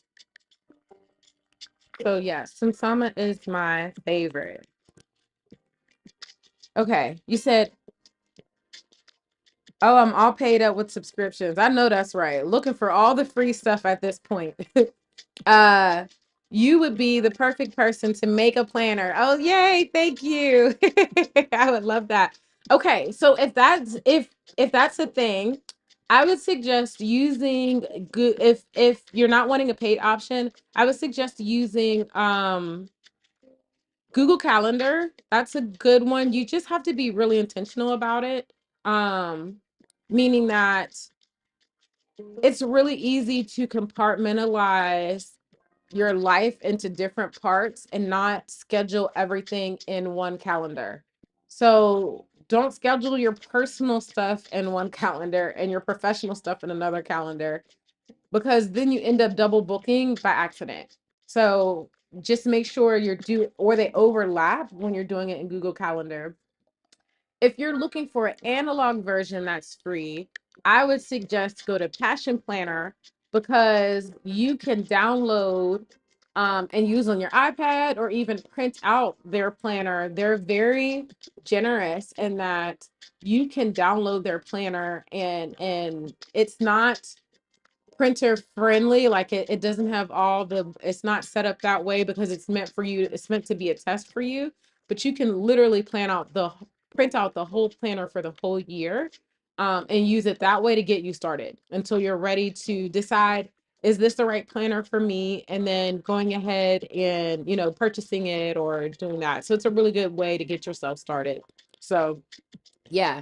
So yes, Sensama is my favorite. Okay, you said, oh, I'm all paid up with subscriptions. I know that's right. Looking for all the free stuff at this point. uh, you would be the perfect person to make a planner. Oh, yay, thank you. I would love that. Okay, so if that's a thing, I would suggest using good if you're not wanting a paid option, I would suggest using Google Calendar. That's a good one. You just have to be really intentional about it. Um, Meaning that it's really easy to compartmentalize your life into different parts and not schedule everything in one calendar. So don't schedule your personal stuff in one calendar and your professional stuff in another calendar because then you end up double booking by accident. So just make sure you're or they overlap when you're doing it in Google Calendar. If you're looking for an analog version that's free, I would suggest go to Passion Planner because you can download and use on your iPad or even print out their planner. They're very generous in that you can download their planner and it's not printer friendly. Like it doesn't have all the, it's not set up that way because it's meant for you, it's meant to be a test for you, but you can literally print out the whole planner for the whole year, and use it that way to get you started until you're ready to decide, is this the right planner for me, and then going ahead and purchasing it or doing that. So it's a really good way to get yourself started. So yeah.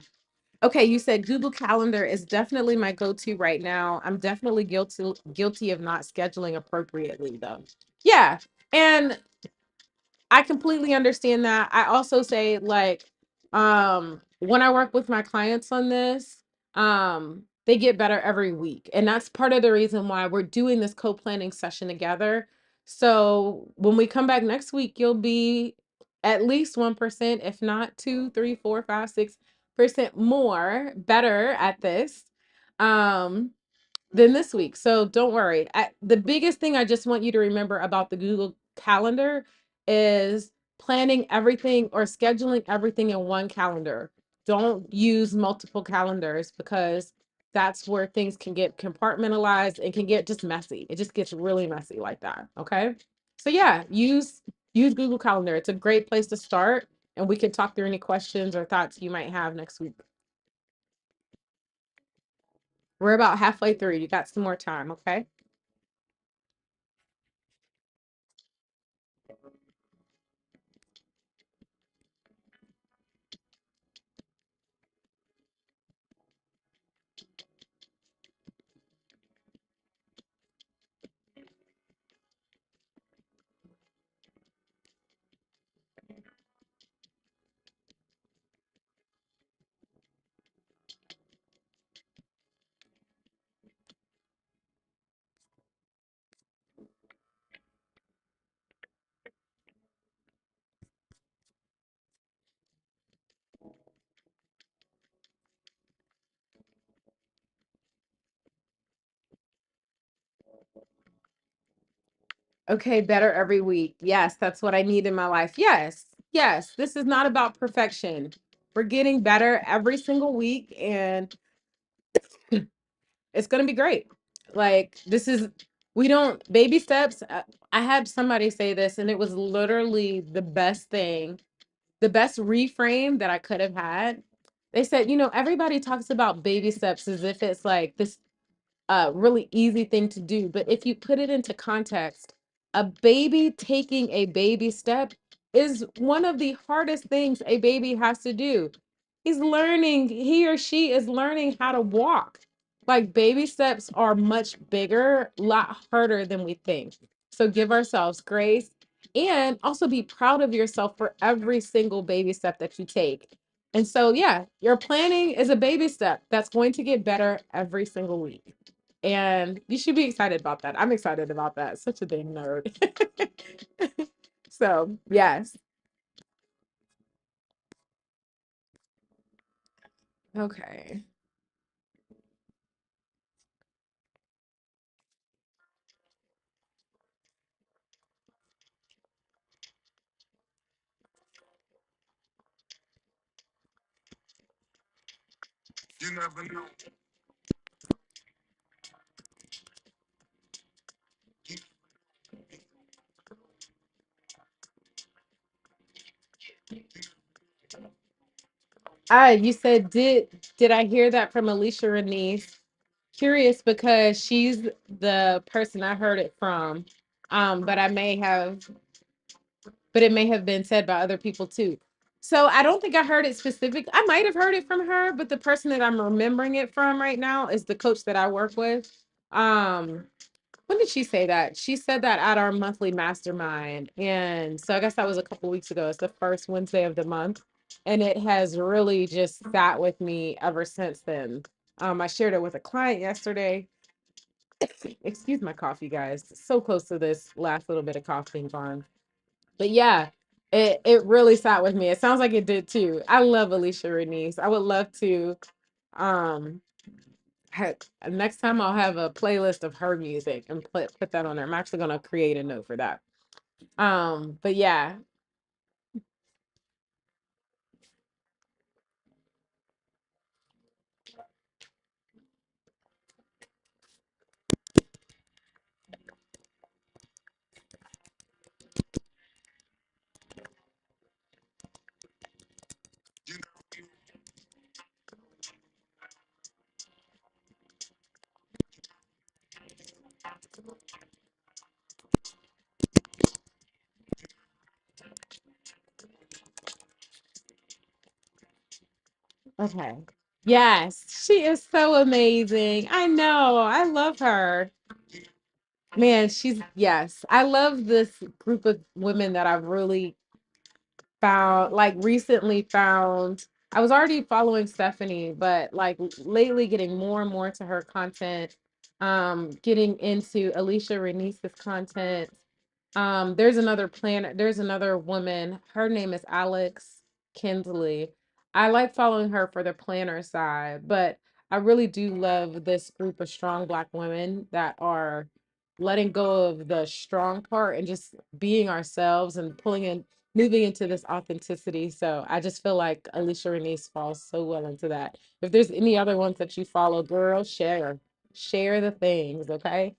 Okay, you said Google Calendar is definitely my go-to right now. I'm definitely guilty of not scheduling appropriately though. Yeah. And I completely understand that. I also say, like, when I work with my clients on this, they get better every week. And that's part of the reason why we're doing this co-planning session together. So when we come back next week, you'll be at least 1%, if not 2, 3, 4, 5, 6% more better at this. Um, than this week. So don't worry. The biggest thing I just want you to remember about the Google Calendar is planning everything or scheduling everything in one calendar. Don't use multiple calendars because that's where things can get compartmentalized and can get just messy. It just gets really messy like that. Okay. So yeah, use Google Calendar. It's a great place to start, and we can talk through any questions or thoughts you might have next week. We're about halfway through. You got some more time, okay? Okay, better every week. Yes, that's what I need in my life. Yes, yes. This is not about perfection. We're getting better every single week, and it's going to be great. Like, this is, we don't, baby steps. I had somebody say this, and it was literally the best thing, the best reframe that I could have had. They said, everybody talks about baby steps as if it's like this really easy thing to do. But if you put it into context, a baby taking a baby step is one of the hardest things a baby has to do. He or she is learning how to walk. Like, baby steps are much bigger, a lot harder than we think. So give ourselves grace and also be proud of yourself for every single baby step that you take. And so, yeah, your planning is a baby step that's going to get better every single week. And you should be excited about that. I'm excited about that. Such a dang nerd. So, yes. Okay. You said, did I hear that from Alicia Renese? Curious because she's the person I heard it from. But it may have been said by other people too. So I don't think I heard it specific. I might have heard it from her, but the person that I'm remembering it from right now is the coach that I work with. Um, when did she say that? She said that at our monthly mastermind. And so I guess that was a couple weeks ago. It's the first Wednesday of the month. And it has really just sat with me ever since then. I shared it with a client yesterday. Excuse my coffee, guys. So close to this last little bit of cough being gone. But yeah, it really sat with me. It sounds like it did too. I love Alicia Renese. I would love to um next time I'll have a playlist of her music and put that on there. I'm actually gonna create a note for that. But yeah, okay. Yes, she is so amazing. I know. I love her. Man, yes. I love this group of women that I've really found, like, recently found. I was already following Stephanie, but like lately getting more and more to her content, getting into Alicia Renese's content. There's another woman, her name is Alex Kinsley. I like following her for the planner side, but I really do love this group of strong Black women that are letting go of the strong part and just being ourselves and moving into this authenticity. So I just feel like Alicia Renese falls so well into that. If there's any other ones that you follow, girl, share the things, okay?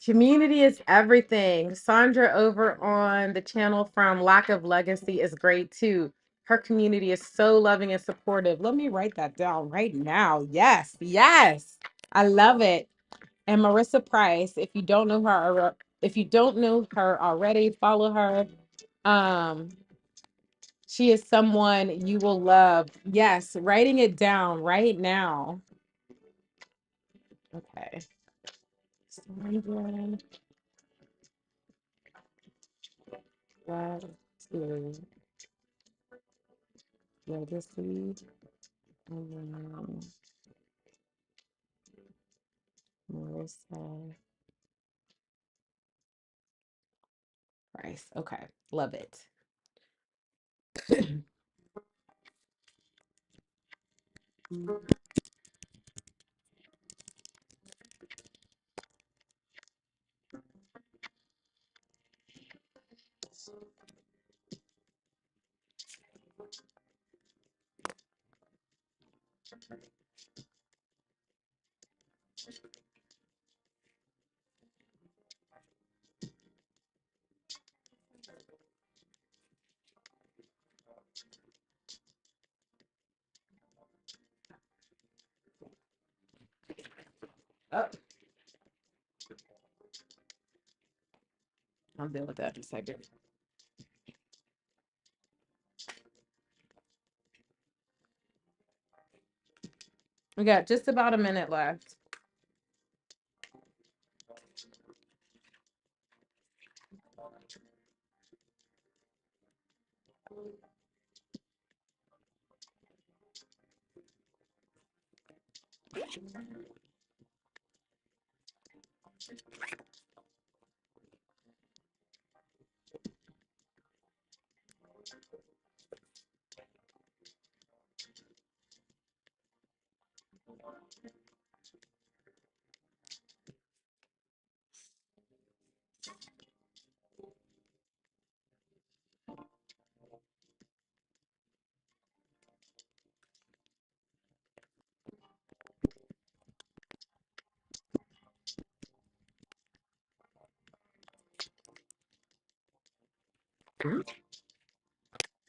Community is everything. Sandra over on the channel from Lack of Legacy is great too. Her community is so loving and supportive. Let me write that down right now. Yes, yes. I love it. And Marissa Price, if you don't know her already, follow her. Um, she is someone you will love. Yes, writing it down right now. Okay. Sandra, gratitude, legacy, and then Marissa Price. Okay, love it. Oh, I'll deal with that in a second. We got just about a minute left.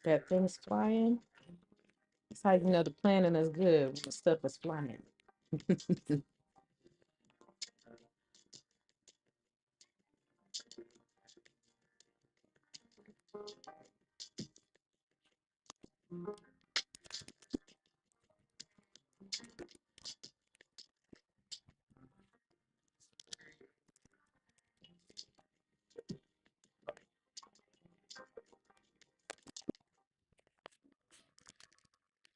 Got things flying. That's how you know the planning is good when the stuff is flying.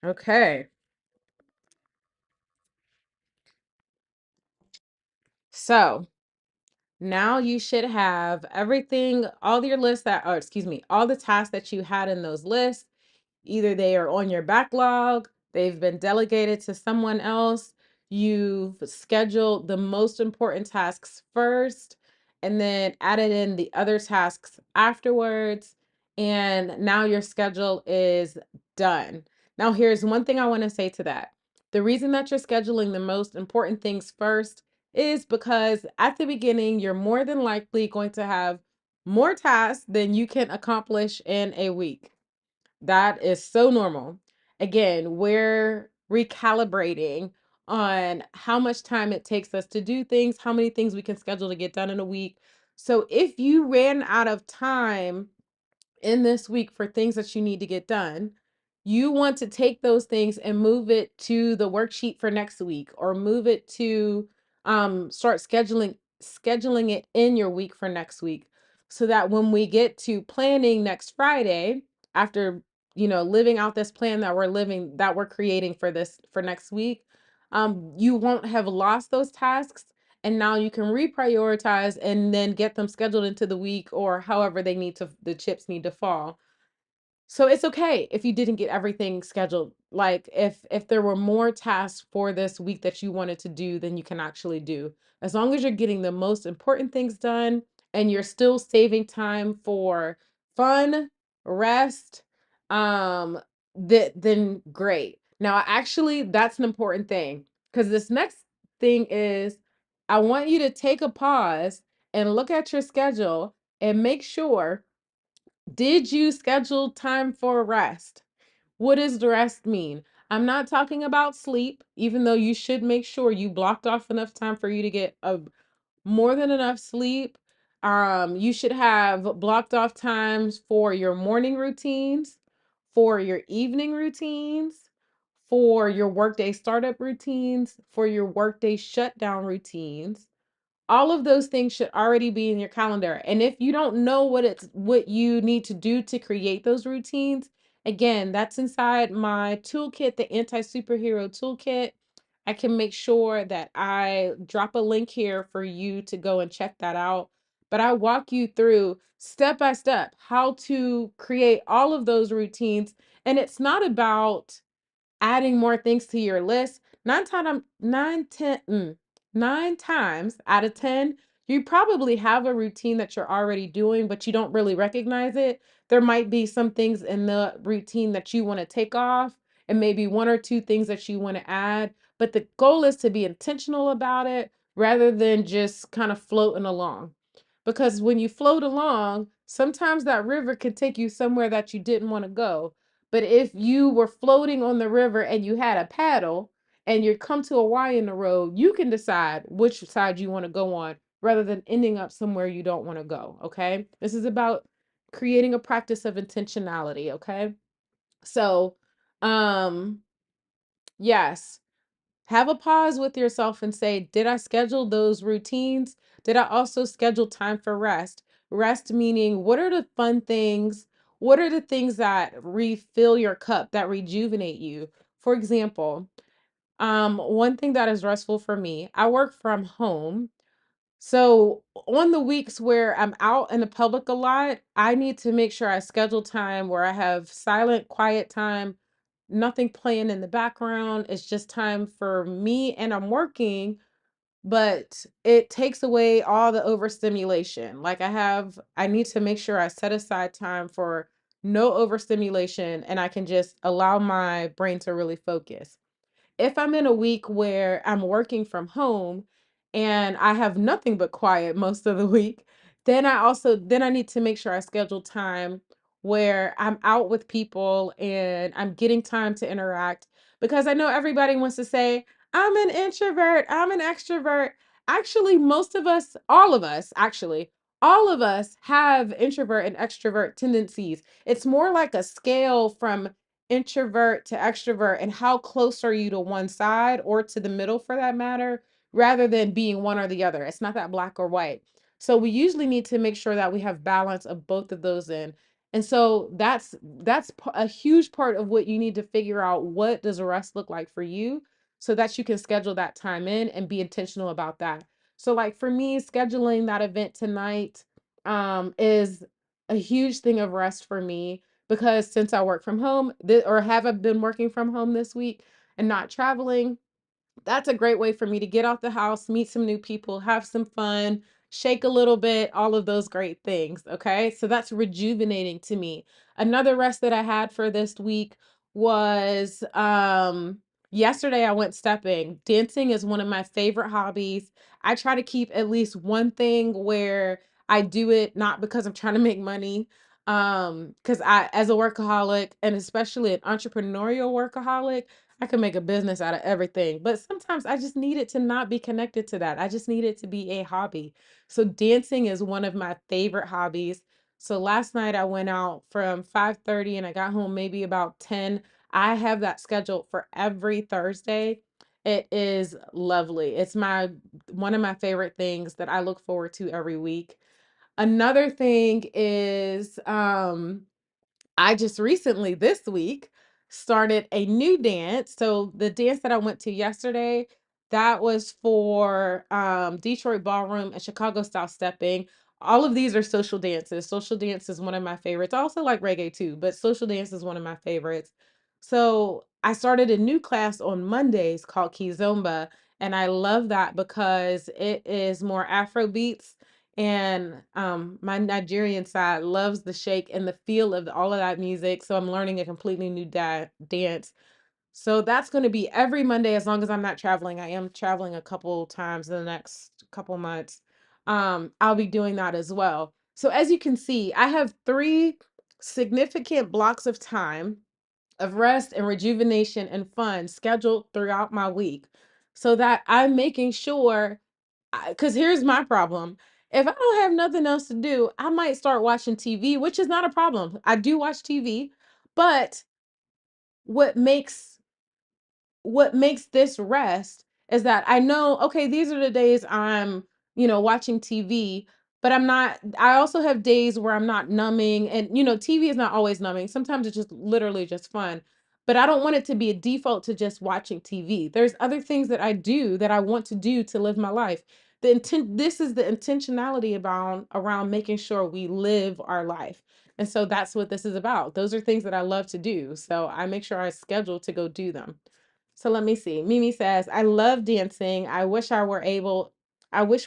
Okay. So now you should have everything, all your lists that, or excuse me, all the tasks that you had in those lists. Either they are on your backlog, they've been delegated to someone else, you've scheduled the most important tasks first, and then added in the other tasks afterwards. And now your schedule is done. Now, here's one thing I want to say to that. The reason that you're scheduling the most important things first is because at the beginning, you're more than likely going to have more tasks than you can accomplish in a week. That is so normal. Again, we're recalibrating on how much time it takes us to do things, how many things we can schedule to get done in a week. So if you ran out of time in this week for things that you need to get done, you want to take those things and move it to the worksheet for next week, or move it to start scheduling it in your week for next week, so that when we get to planning next Friday, after living out this plan that we're creating for next week, you won't have lost those tasks, and now you can reprioritize and then get them scheduled into the week, or however the chips need to fall. So it's okay if you didn't get everything scheduled. Like if there were more tasks for this week that you wanted to do than you can actually do. As long as you're getting the most important things done and you're still saving time for fun, rest, then great. Now, actually, that's an important thing, because this next thing is, I want you to take a pause and look at your schedule and make sure, did you schedule time for rest? What does the rest mean? I'm not talking about sleep, even though you should make sure you blocked off enough time for you to get a more than enough sleep. You should have blocked off times for your morning routines, for your evening routines, for your workday startup routines, for your workday shutdown routines. All of those things should already be in your calendar. And if you don't know what you need to do to create those routines, again, that's inside my toolkit, the Anti-Superhero Toolkit. I can make sure that I drop a link here for you to go and check that out. But I walk you through step by step how to create all of those routines. And it's not about adding more things to your list. 9 times out of 10, you probably have a routine that you're already doing, but you don't really recognize it. There might be some things in the routine that you want to take off, and maybe one or two things that you want to add. But the goal is to be intentional about it rather than just kind of floating along. Because when you float along, sometimes that river could take you somewhere that you didn't want to go. But if you were floating on the river and you had a paddle and you come to a Y in the road, you can decide which side you want to go on rather than ending up somewhere you don't want to go. Okay. This is about creating a practice of intentionality. Okay. So, um, yes, have a pause with yourself and say, did I schedule those routines? Did I also schedule time for rest? Rest meaning, what are the fun things? What are the things that refill your cup, that rejuvenate you? For example, one thing that is restful for me, I work from home. So on the weeks where I'm out in the public a lot, I need to make sure I schedule time where I have silent, quiet time, nothing playing in the background. It's just time for me and I'm working, but it takes away all the overstimulation. Like I need to make sure I set aside time for no overstimulation and I can just allow my brain to really focus. If I'm in a week where I'm working from home and I have nothing but quiet most of the week, then I need to make sure I schedule time where I'm out with people and I'm getting time to interact because I know everybody wants to say, I'm an introvert, I'm an extrovert. Actually, most of us, all of us, actually, all of us have introvert and extrovert tendencies. It's more like a scale from introvert to extrovert and how close are you to one side or to the middle for that matter, rather than being one or the other. It's not that black or white. So we usually need to make sure that we have balance of both of those in. And so a huge part of what you need to figure out, what does rest look like for you so that you can schedule that time in and be intentional about that. So like for me, scheduling that event tonight is a huge thing of rest for me because since I work from home, or have I been working from home this week and not traveling, that's a great way for me to get out the house, meet some new people, have some fun, shake a little bit, all of those great things. Okay. So that's rejuvenating to me. Another rest that I had for this week was yesterday I went stepping. Dancing is one of my favorite hobbies. I try to keep at least one thing where I do it not because I'm trying to make money. Because I, as a workaholic and especially an entrepreneurial workaholic, I can make a business out of everything, but sometimes I just need it to not be connected to that. I just need it to be a hobby. So dancing is one of my favorite hobbies. So last night I went out from 5:30 and I got home maybe about 10. I have that scheduled for every Thursday. It is lovely. It's my one of my favorite things that I look forward to every week. Another thing is I just recently this week started a new dance. So the dance that I went to yesterday, that was for Detroit ballroom and Chicago style stepping. All of these are social dances. Social dance is one of my favorites. I also like reggae too, but social dance is one of my favorites. So I started a new class on Mondays called Kizomba, and I love that because it is more Afro beats and my Nigerian side loves the shake and the feel of all of that music. So I'm learning a completely new dance. So that's going to be every Monday as long as I'm not traveling. I am traveling a couple times in the next couple months. I'll be doing that as well. So as you can see, I have three significant blocks of time of rest and rejuvenation and fun scheduled throughout my week so that I'm making sure, because here's my problem. If I don't have nothing else to do, I might start watching TV, which is not a problem. I do watch TV, but what makes what makes this rest is that I know, okay, these are the days I'm, watching TV, but I also have days where I'm not numbing. And, TV is not always numbing. Sometimes it's just literally just fun. But I don't want it to be a default to just watching TV. There's other things that I do that I want to do to live my life. This is the intentionality about around making sure we live our life. And so that's what this is about. Those are things that I love to do. So I make sure I schedule to go do them. So let me see. Mimi says, I love dancing. I wish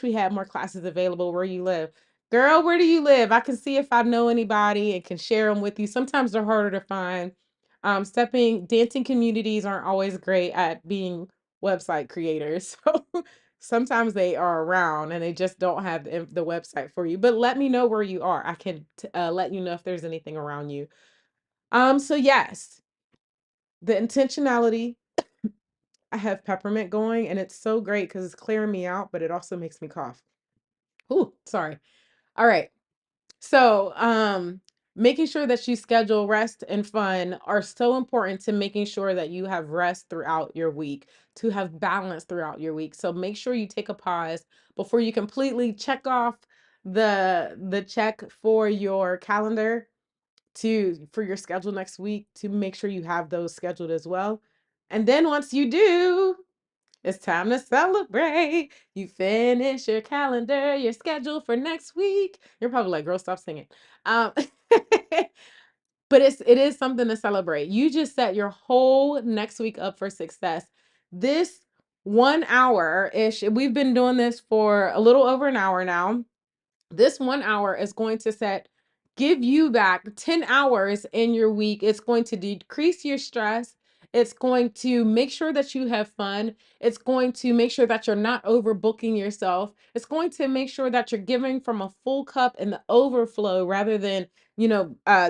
we had more classes available where you live. Girl, where do you live? I can see if I know anybody and can share them with you. Sometimes they're harder to find. Dancing communities aren't always great at being website creators. So sometimes they are around and they just don't have the website for you. But let me know where you are. I can let you know if there's anything around you. So yes, the intentionality. I have peppermint going and it's so great because it's clearing me out, but it also makes me cough. Ooh, sorry. All right. So, making sure that you schedule rest and fun are so important to making sure that you have rest throughout your week, to have balance throughout your week. So make sure you take a pause before you completely check off the check for your calendar for your schedule next week to make sure you have those scheduled as well. And then once you do, it's time to celebrate. You finish your calendar, your schedule for next week. You're probably like, girl, stop singing. Um, but it is something to celebrate. You just set your whole next week up for success. This 1 hour ish, we've been doing this for a little over an hour now. This 1 hour is going to give you back 10 hours in your week. It's going to decrease your stress. It's going to make sure that you have fun. It's going to make sure that you're not overbooking yourself. It's going to make sure that you're giving from a full cup and the overflow rather than,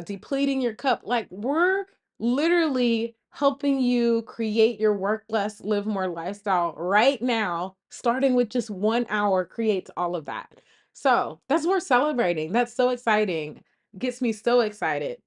depleting your cup. Like we're literally helping you create your work less, live more lifestyle right now, starting with just 1 hour creates all of that. So that's worth celebrating. That's so exciting. Gets me so excited.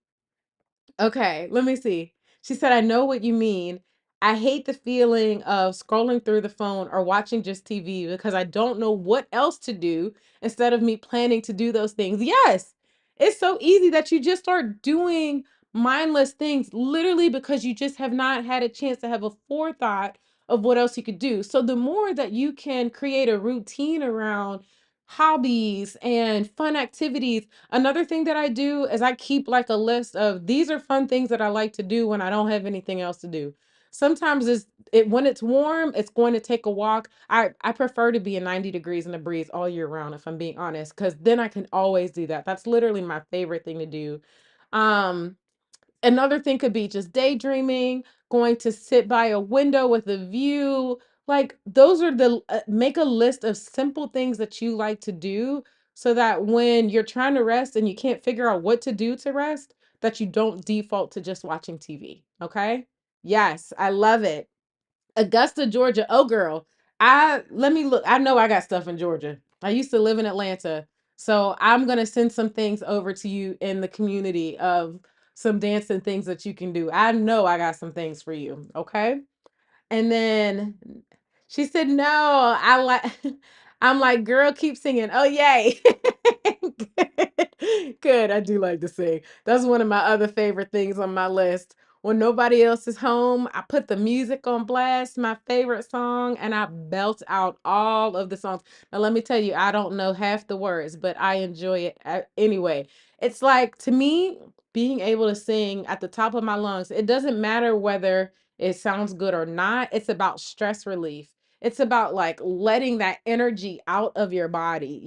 Okay, let me see. She said, I know what you mean. I hate the feeling of scrolling through the phone or watching just TV because I don't know what else to do instead of me planning to do those things. Yes, it's so easy that you just start doing mindless things literally because you just have not had a chance to have a forethought of what else you could do. So the more that you can create a routine around hobbies and fun activities. Another thing that I do is I keep like a list of these are fun things that I like to do when I don't have anything else to do. Sometimes when it's warm, it's going to take a walk. I prefer to be in 90 degrees in the breeze all year round, if I'm being honest, because then I can always do that. That's literally my favorite thing to do. Um, Another thing could be just daydreaming, going to sit by a window with a view. Like those are make a list of simple things that you like to do so that when you're trying to rest and you can't figure out what to do to rest, that you don't default to just watching TV. Okay? Yes, I love it. Augusta, Georgia. Oh, girl. Let me look. I know I got stuff in Georgia. I used to live in Atlanta. So I'm going to send some things over to you in the community of some dancing things that you can do. I know I got some things for you. Okay. And then she said, no, I like, I'm like, girl, keep singing. Oh, yay. Good. Good. I do like to sing. That's one of my other favorite things on my list. When nobody else is home, I put the music on blast, my favorite song, and I belt out all of the songs. Now, let me tell you, I don't know half the words, but I enjoy it anyway. It's like, to me, being able to sing at the top of my lungs, it doesn't matter whether it sounds good or not. It's about stress relief. It's about like letting that energy out of your body,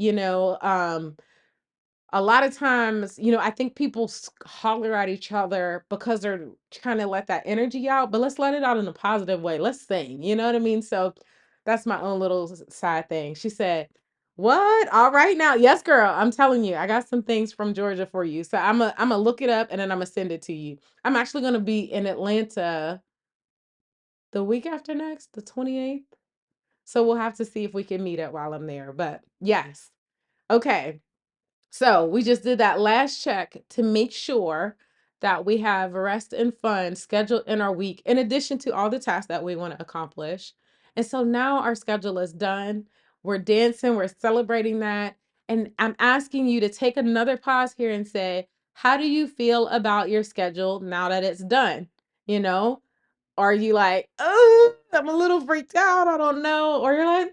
a lot of times, I think people holler at each other because they're trying to let that energy out, but let's let it out in a positive way. Let's sing, you know what I mean? So that's my own little side thing. She said, What? All right now. Yes, girl. I'm telling you, I got some things from Georgia for you. So I'm a look it up and then I'm gonna send it to you. I'm actually gonna be in Atlanta the week after next, the 28th. So we'll have to see if we can meet up while I'm there. But yes. Okay. So we just did that last check to make sure that we have rest and fun scheduled in our week, in addition to all the tasks that we want to accomplish. And so now our schedule is done. We're dancing, we're celebrating that. And I'm asking you to take another pause here and say, how do you feel about your schedule now that it's done? You know, are you like, oh, I'm a little freaked out, I don't know? Or you're like,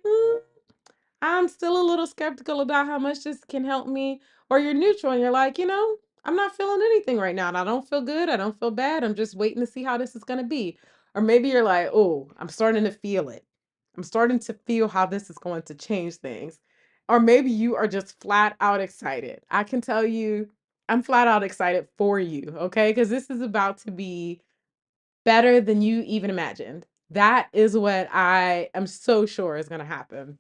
I'm still a little skeptical about how much this can help me. Or you're neutral and you're like, I'm not feeling anything right now. And I don't feel good. I don't feel bad. I'm just waiting to see how this is going to be. Or maybe you're like, oh, I'm starting to feel it. I'm starting to feel how this is going to change things. Or maybe you are just flat out excited. I can tell you, I'm flat out excited for you. Okay. Because this is about to be better than you even imagined. That is what I am so sure is going to happen.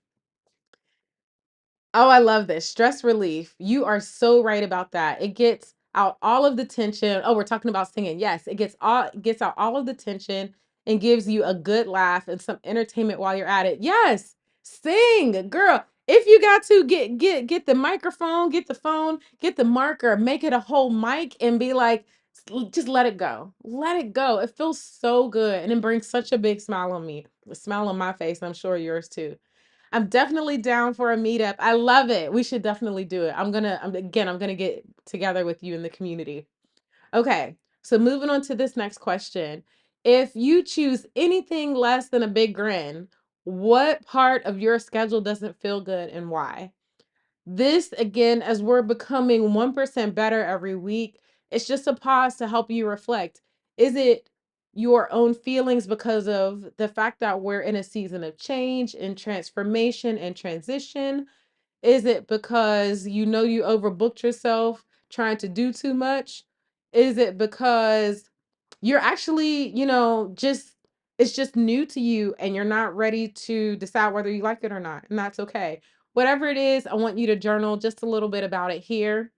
Oh, I love this. Stress relief. You are so right about that. It gets out all of the tension. Oh, we're talking about singing. Yes, it gets out all of the tension and gives you a good laugh and some entertainment while you're at it. Yes. Sing, girl. If you got to get the microphone, get the phone, get the marker, make it a whole mic and be like just let it go. Let it go. It feels so good and it brings such a big smile on me. A smile on my face, I'm sure yours too. I'm definitely down for a meetup. I love it. We should definitely do it. I'm gonna get together with you in the community. Okay. So moving on to this next question. If you choose anything less than a big grin, what part of your schedule doesn't feel good and why? This again, as we're becoming 1% better every week, it's just a pause to help you reflect. Is it your own feelings because of the fact that we're in a season of change and transformation and transition? Is it because you overbooked yourself trying to do too much? Is it because you're actually, just it's just new to you and you're not ready to decide whether you like it or not? And that's okay. Whatever it is, I want you to journal just a little bit about it here.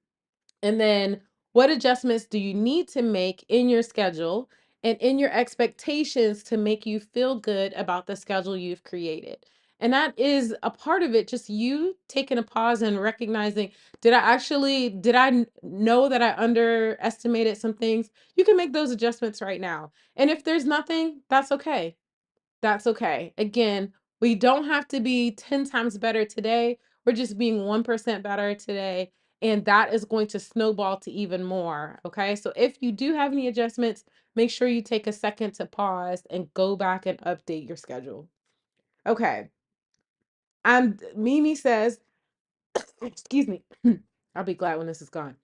And then what adjustments do you need to make in your schedule and in your expectations to make you feel good about the schedule you've created? And that is a part of it, just you taking a pause and recognizing, did I know that I underestimated some things? You can make those adjustments right now. And if there's nothing, that's okay. That's okay. Again, we don't have to be 10 times better today. We're just being 1% better today. And that is going to snowball to even more. Okay. So if you do have any adjustments, make sure you take a second to pause and go back and update your schedule. Okay. And Mimi says, excuse me, I'll be glad when this is gone.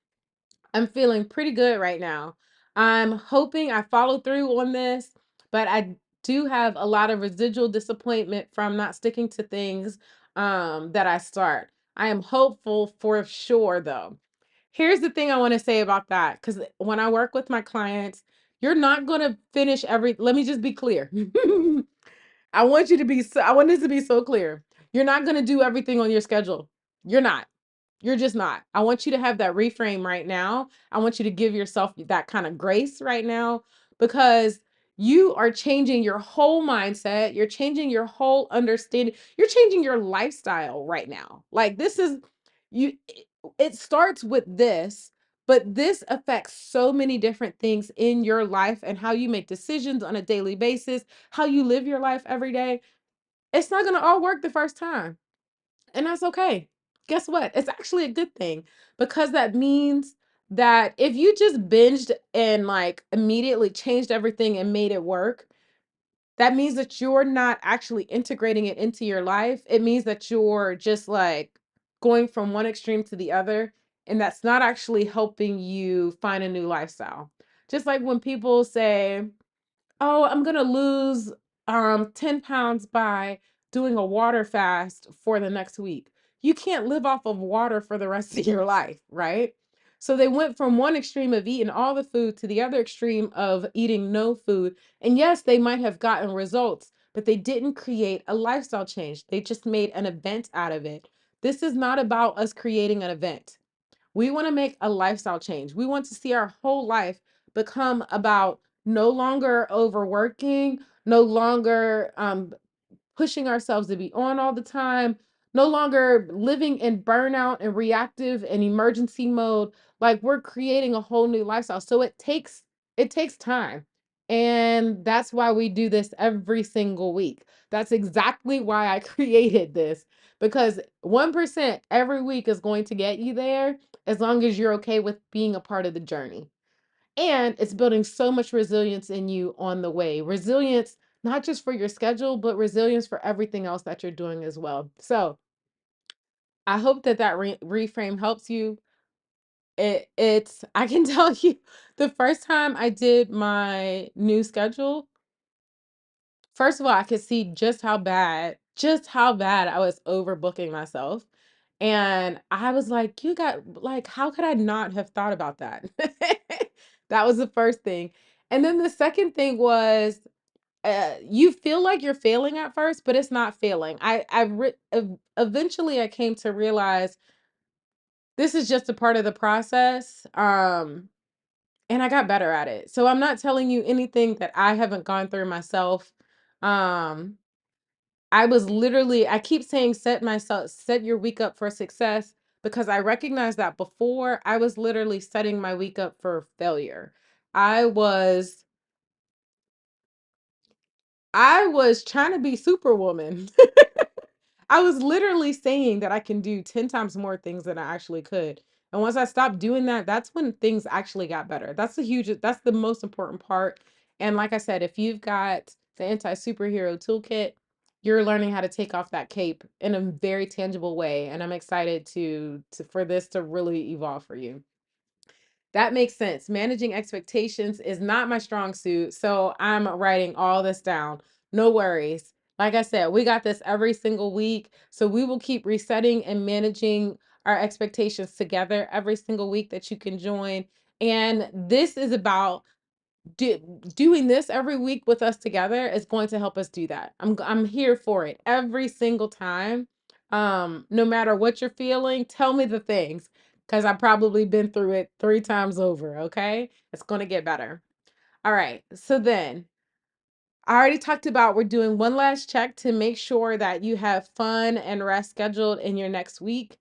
I'm feeling pretty good right now. I'm hoping I follow through on this, but I do have a lot of residual disappointment from not sticking to things that I start. I am hopeful for sure, though. Here's the thing I want to say about that, because when I work with my clients, you're not going to finish let me just be clear. I want this to be so clear. You're not going to do everything on your schedule. You're not. You're just not. I want you to have that reframe right now. I want you to give yourself that kind of grace right now because you are changing your whole mindset. You're changing your whole understanding. You're changing your lifestyle right now. Like this is you it starts with this, but this affects so many different things in your life and how you make decisions on a daily basis, how you live your life every day. It's not going to all work the first time. And that's okay. Guess what? It's actually a good thing because that means that if you just binged and like immediately changed everything and made it work, that means that you're not actually integrating it into your life. It means that you're just like going from one extreme to the other. And that's not actually helping you find a new lifestyle. Just like when people say, oh, I'm gonna lose 10 pounds by doing a water fast for the next week. You can't live off of water for the rest of your life, right? So they went from one extreme of eating all the food to the other extreme of eating no food. And yes, they might have gotten results, but they didn't create a lifestyle change. They just made an event out of it. This is not about us creating an event. We want to make a lifestyle change. We want to see our whole life become about no longer overworking, no longer pushing ourselves to be on all the time, no longer living in burnout and reactive and emergency mode. Like we're creating a whole new lifestyle. So it takes time. And that's why we do this every single week. That's exactly why I created this, because 1% every week is going to get you there as long as you're okay with being a part of the journey. And it's building so much resilience in you on the way. Resilience, not just for your schedule, but resilience for everything else that you're doing as well. So I hope that reframe helps you. I can tell you, the first time I did my new schedule, first of all, I could see just how bad I was overbooking myself. And I was like, you got like, how could I not have thought about that? That was the first thing. And then the second thing was, you feel like you're failing at first, but it's not failing. Eventually I came to realize this is just a part of the process. And I got better at it. So I'm not telling you anything that I haven't gone through myself. Um, I keep saying set your week up for success, because I recognize that before I was literally setting my week up for failure. I was I was trying to be superwoman. I was literally saying that I can do 10 times more things than I actually could. And once I stopped doing that, that's when things actually got better. That's the most important part. And like I said, if you've got the Anti-Superhero Toolkit, you're learning how to take off that cape in a very tangible way. And I'm excited for this to really evolve for you. That makes sense. Managing expectations is not my strong suit, so I'm writing all this down. No worries. Like I said, we got this every single week, so we will keep resetting and managing our expectations together every single week that you can join. And this is about do, doing this every week with us together is going to help us do that. I'm here for it every single time. No matter what you're feeling, tell me the things, because I've probably been through it 3 times over. Okay, it's going to get better. All right. So then I already talked about we're doing one last check to make sure that you have fun and rest scheduled in your next week.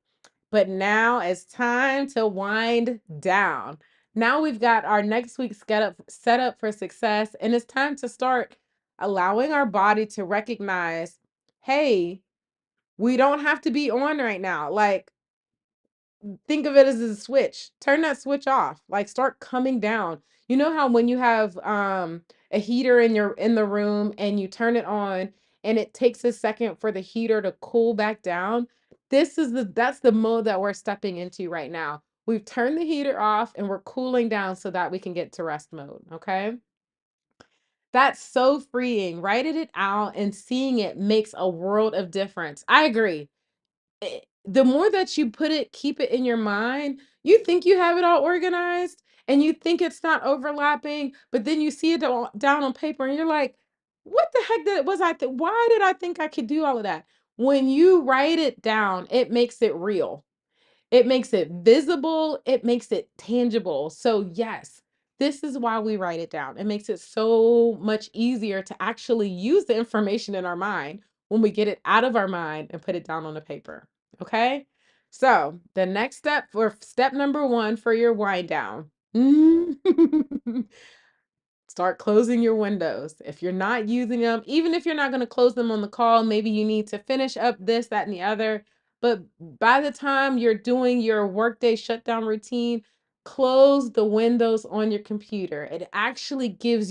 But now it's time to wind down. Now we've got our next week's set up for success, and it's time to start allowing our body to recognize, hey, we don't have to be on right now. Like, think of it as a switch. Turn that switch off. Like, start coming down. You know how when you have a heater in the room and you turn it on and it takes a second for the heater to cool back down? That's the mode that we're stepping into right now. We've turned the heater off and we're cooling down so that we can get to rest mode, okay? That's so freeing. Writing it out and seeing it makes a world of difference. I agree. The more that you keep it in your mind, you think you have it all organized and you think it's not overlapping, but then you see it down on paper and you're like, what the heck why did I think I could do all of that? When you write it down, it makes it real. It makes it visible, it makes it tangible. So, yes, this is why we write it down. It makes it so much easier to actually use the information in our mind when we get it out of our mind and put it down on the paper. Okay? So, the next step, for step number 1 for your wind down. Start closing your windows. If you're not using them, even if you're not going to close them on the call, maybe you need to finish up this, that, and the other. But by the time you're doing your workday shutdown routine, close the windows on your computer. It actually gives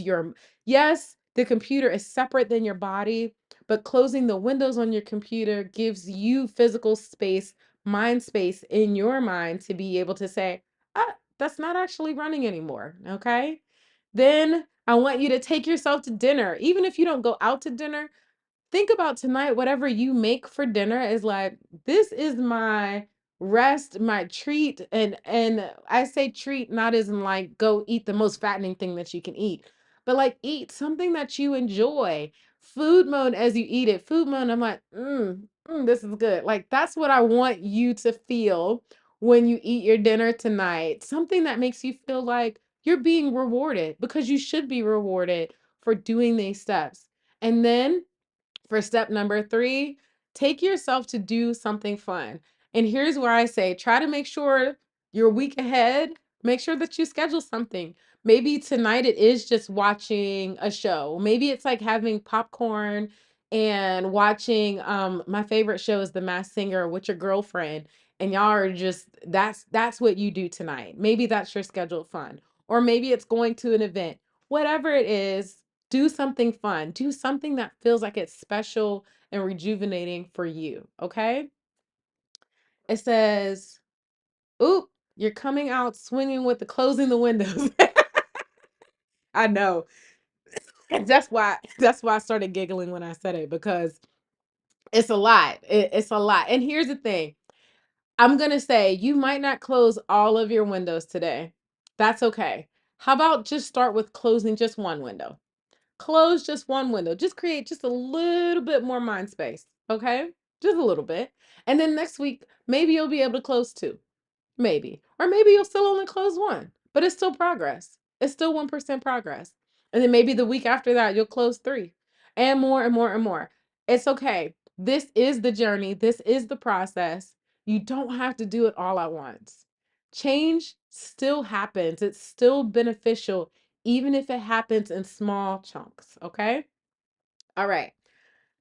yes, the computer is separate than your body, but closing the windows on your computer gives you physical space, mind space in your mind to be able to say, that's not actually running anymore. Okay. Then I want you to take yourself to dinner. Even if you don't go out to dinner, think about tonight, whatever you make for dinner is like, this is my rest, my treat. And I say treat not as in like go eat the most fattening thing that you can eat, but like eat something that you enjoy. Food mode as you eat it. Food mode, I'm like, This is good. Like, that's what I want you to feel when you eat your dinner tonight. Something that makes you feel like you're being rewarded because you should be rewarded for doing these steps. And then for step number 3, take yourself to do something fun. And here's where I say, try to make sure your week ahead, make sure that you schedule something. Maybe tonight it is just watching a show. Maybe it's like having popcorn and watching my favorite show is The Masked Singer with your girlfriend, and y'all are just that's what you do tonight. Maybe that's your scheduled fun. Or maybe it's going to an event. Whatever it is, do something fun. Do something that feels like it's special and rejuvenating for you, okay? It says, "Oop, you're coming out swinging with the closing the windows." I know. And that's why I started giggling when I said it because it's a lot. It's a lot. And here's the thing. I'm going to say you might not close all of your windows today. That's okay. How about just start with closing just one window? Close just one window. Just create just a little bit more mind space. Okay. Just a little bit. And then next week, maybe you'll be able to close two. Maybe. Or maybe you'll still only close one, but it's still progress. It's still 1% progress. And then maybe the week after that, you'll close three and more and more and more. It's okay. This is the journey. This is the process. You don't have to do it all at once. Change still happens. It's still beneficial, even if it happens in small chunks. Okay. All right.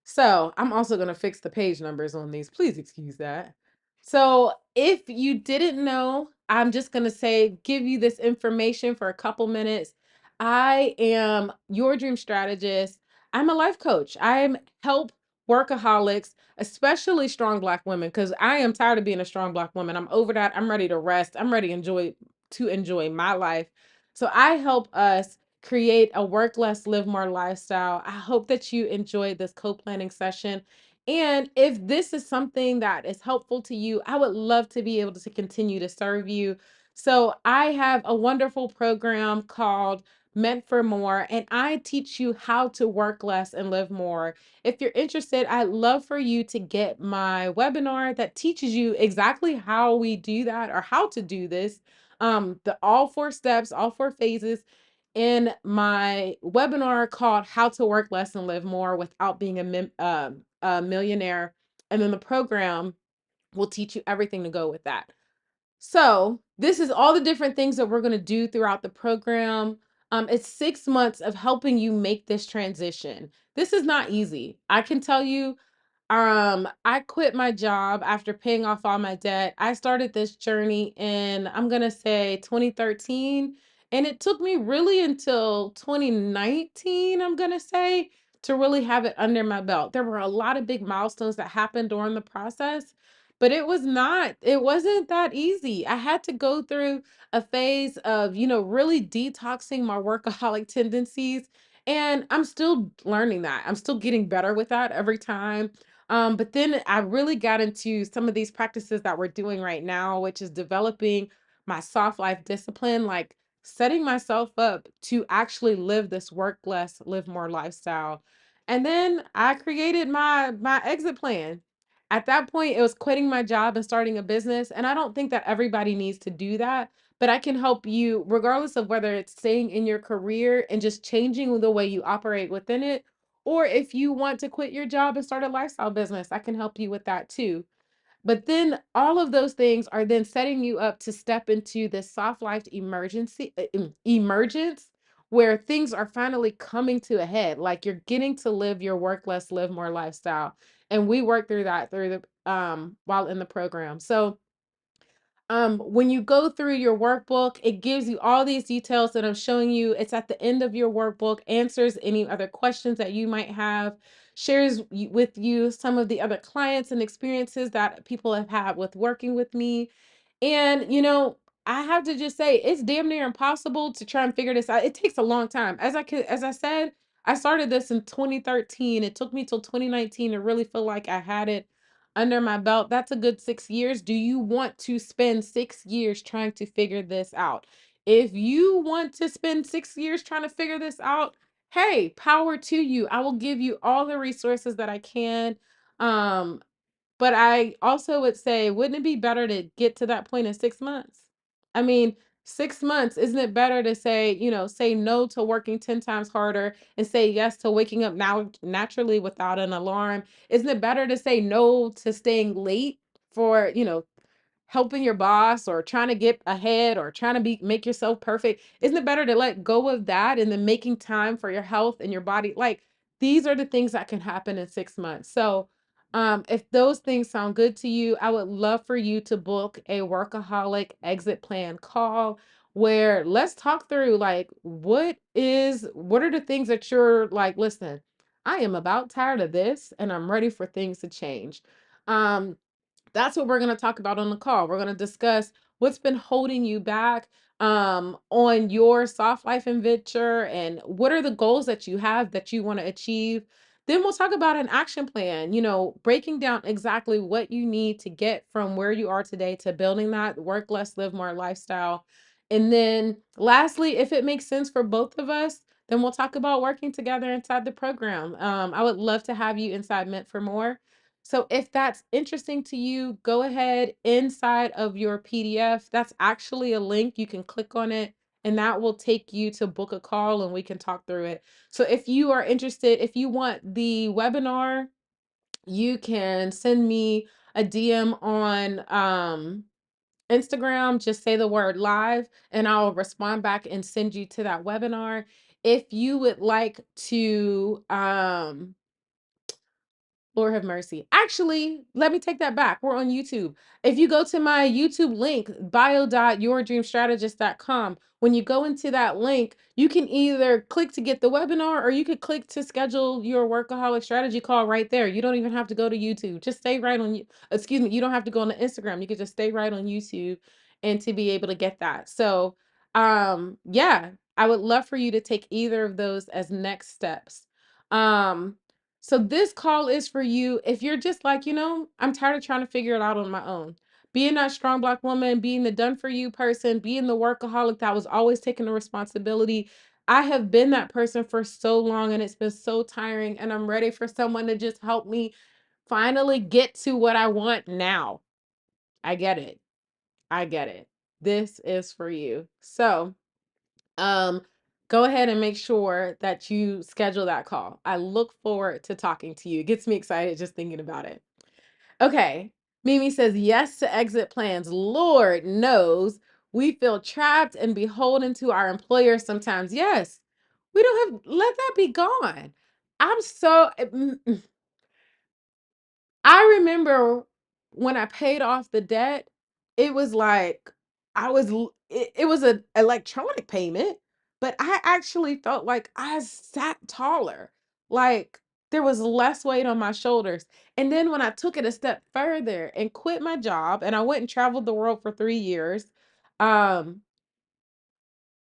So I'm also going to fix the page numbers on these. Please excuse that. So if you didn't know, I'm just going to say, give you this information for a couple minutes. I am your dream strategist. I'm a life coach. I help workaholics, especially strong Black women, because I am tired of being a strong Black woman. I'm over that. I'm ready to rest. I'm ready to enjoy my life. So I help us create a work less, live more lifestyle. I hope that you enjoyed this co planning session. And if this is something that is helpful to you, I would love to be able to continue to serve you. So, I have a wonderful program called Meant for More, and I teach you how to work less and live more. If you're interested, I'd love for you to get my webinar that teaches you exactly how we do that or how to do this. The all 4 steps, all 4 phases in my webinar called How to Work Less and Live More Without Being a Millionaire. And then the program will teach you everything to go with that. So, this is all the different things that we're going to do throughout the program. It's 6 months of helping you make this transition. This is not easy. I can tell you, I quit my job after paying off all my debt. I started this journey in, I'm gonna say 2013, and it took me really until 2019, I'm gonna say, to really have it under my belt. There were a lot of big milestones that happened during the process, but it wasn't that easy. I had to go through a phase of, really detoxing my workaholic tendencies. And I'm still learning that. I'm still getting better with that every time. But then I really got into some of these practices that we're doing right now, which is developing my soft life discipline, like setting myself up to actually live this work less, live more lifestyle. And then I created my exit plan. At that point, it was quitting my job and starting a business. And I don't think that everybody needs to do that, but I can help you regardless of whether it's staying in your career and just changing the way you operate within it, or if you want to quit your job and start a lifestyle business, I can help you with that too. But then all of those things are then setting you up to step into this soft life emergence where things are finally coming to a head. Like you're getting to live your work less, live more lifestyle. And we work through that through the while in the program. So when you go through your workbook, it gives you all these details that I'm showing you. It's at the end of your workbook, answers any other questions that you might have, shares with you some of the other clients and experiences that people have had with working with me. And, I have to just say it's damn near impossible to try and figure this out. It takes a long time. As I said, I started this in 2013. It took me till 2019 to really feel like I had it under my belt. That's a good 6 years. Do you want to spend 6 years trying to figure this out? If you want to spend 6 years trying to figure this out, hey, power to you. I will give you all the resources that I can. Um, But I also would say, wouldn't it be better to get to that point in 6 months? I mean, 6 months, isn't it better to say, say no to working 10 times harder and say yes to waking up now naturally without an alarm? Isn't it better to say no to staying late for, helping your boss or trying to get ahead or trying to make yourself perfect? Isn't it better to let go of that and then making time for your health and your body? Like, these are the things that can happen in 6 months. So if those things sound good to you, I would love for you to book a workaholic exit plan call where let's talk through, like, what are the things that you're like, listen, I am about tired of this and I'm ready for things to change. um that's what we're going to talk about on the call. We're going to discuss what's been holding you back on your soft life adventure and what are the goals that you have that you want to achieve. Then we'll talk about an action plan, breaking down exactly what you need to get from where you are today to building that work less, live more lifestyle. And then lastly, if it makes sense for both of us, then we'll talk about working together inside the program. I would love to have you inside Meant for More. So if that's interesting to you, go ahead inside of your PDF. That's actually a link. You can click on it and that will take you to book a call and we can talk through it. So if you are interested, if you want the webinar, you can send me a DM on Instagram. Just say the word live and I'll respond back and send you to that webinar. If you would like to Lord have mercy. Actually, let me take that back. We're on YouTube. If you go to my YouTube link, bio.yourdreamstrategist.com, when you go into that link, you can either click to get the webinar or you could click to schedule your workaholic strategy call right there. You don't even have to go to YouTube. Just stay right on excuse me, you don't have to go on the Instagram. You could just stay right on YouTube and to be able to get that. So, yeah, I would love for you to take either of those as next steps. Um so this call is for you if you're just like, I'm tired of trying to figure it out on my own. Being that strong Black woman, being the done for you person, being the workaholic that was always taking the responsibility. I have been that person for so long and it's been so tiring and I'm ready for someone to just help me finally get to what I want now. I get it. I get it. This is for you. So, um, go ahead and make sure that you schedule that call. I look forward to talking to you. It gets me excited just thinking about it. Okay. Mimi says yes to exit plans. Lord knows we feel trapped and beholden to our employers sometimes. Yes. We don't have, let that be gone. I'm so I remember when I paid off the debt, it was like it was an electronic payment, but I actually felt like I sat taller. Like there was less weight on my shoulders. And then when I took it a step further and quit my job and I went and traveled the world for 3 years, um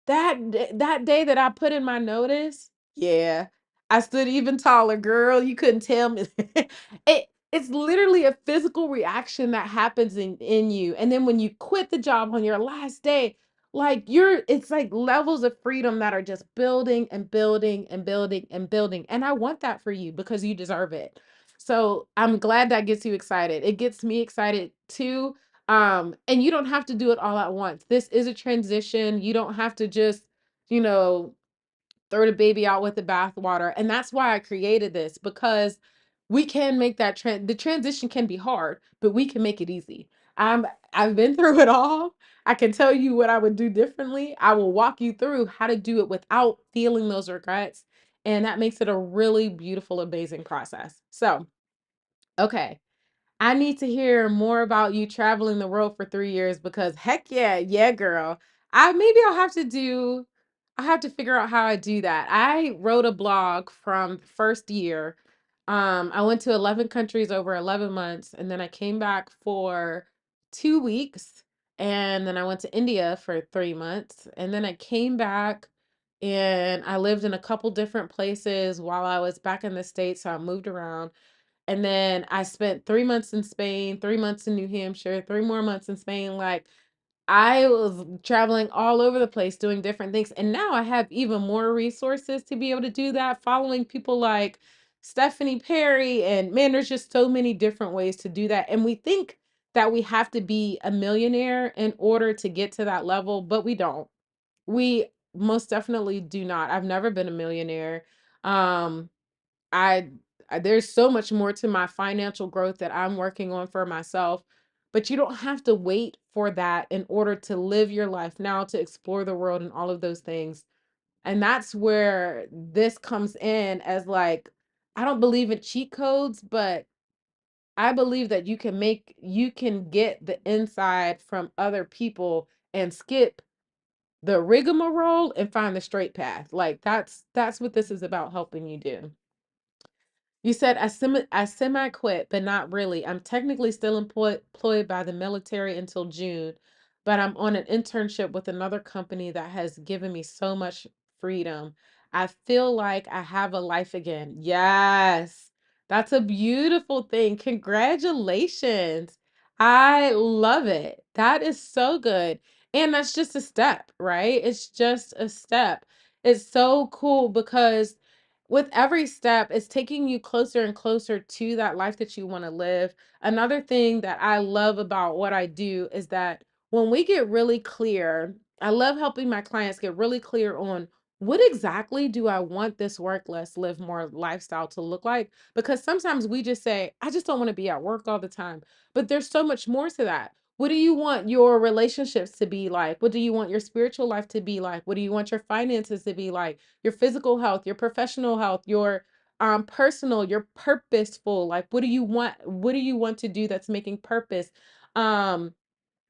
that day that I put in my notice, yeah, I stood even taller, girl, you couldn't tell me. It's literally a physical reaction that happens in you, and then when you quit the job on your last day, like, it's like levels of freedom that are just building and building and building and building, and I want that for you because you deserve it. So, I'm glad that gets you excited. It gets me excited too, and you don't have to do it all at once. This is a transition. You don't have to just, you know, throw the baby out with the bathwater. And that's why I created this because we can make the transition can be hard, but we can make it easy. I've been through it all. I can tell you what I would do differently. I will walk you through how to do it without feeling those regrets. And that makes it a really beautiful, amazing process. So, okay. I need to hear more about you traveling the world for 3 years because heck yeah, yeah, girl. I have to figure out how I do that. I wrote a blog from first year. I went to 11 countries over 11 months and then I came back for 2 weeks and then I went to India for 3 months and then I came back and I lived in a couple different places while I was back in the States, so I moved around. And then I spent 3 months in Spain, 3 months in New Hampshire, 3 more months in Spain. Like, I was traveling all over the place doing different things. And now I have even more resources to be able to do that, following people like Stephanie Perry, and man, there's just so many different ways to do that. And we think that we have to be a millionaire in order to get to that level, but we don't. We most definitely do not. I've never been a millionaire. Um, I, there's so much more to my financial growth that I'm working on for myself, but you don't have to wait for that in order to live your life now, to explore the world and all of those things. And that's where this comes in as like, I don't believe in cheat codes, but I believe that you can get the inside from other people and skip the rigmarole and find the straight path. Like that's what this is about helping you do. You said I semi quit, but not really. I'm technically still employed by the military until June, but I'm on an internship with another company that has given me so much freedom. I feel like I have a life again. Yes. That's a beautiful thing. Congratulations. I love it. That is so good. And that's just a step, right? It's just a step. It's so cool because with every step, it's taking you closer and closer to that life that you want to live. Another thing that I love about what I do is that when we get really clear, I love helping my clients get really clear on what exactly do I want this work less, live more lifestyle to look like? Because sometimes we just say, I just don't want to be at work all the time. But there's so much more to that. What do you want your relationships to be like? What do you want your spiritual life to be like? What do you want your finances to be like? Your physical health, your professional health, your personal, your purposeful. Like what do you want? What do you want to do that's making purpose? Um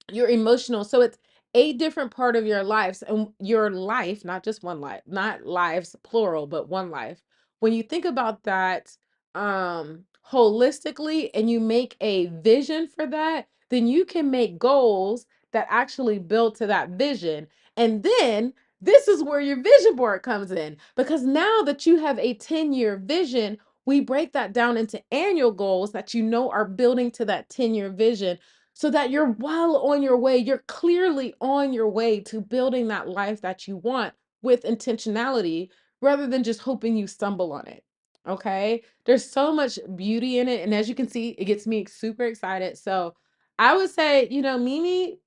your emotional. So it's a different part of your lives and your life, not just one life, not lives plural, but one life. When you think about that holistically and you make a vision for that, then you can make goals that actually build to that vision. And then this is where your vision board comes in because now that you have a 10-year vision, we break that down into annual goals that you know are building to that 10-year vision so that you're well on your way. You're clearly on your way to building that life that you want with intentionality rather than just hoping you stumble on it. Okay. There's so much beauty in it. And as you can see, it gets me super excited. So I would say, Mimi,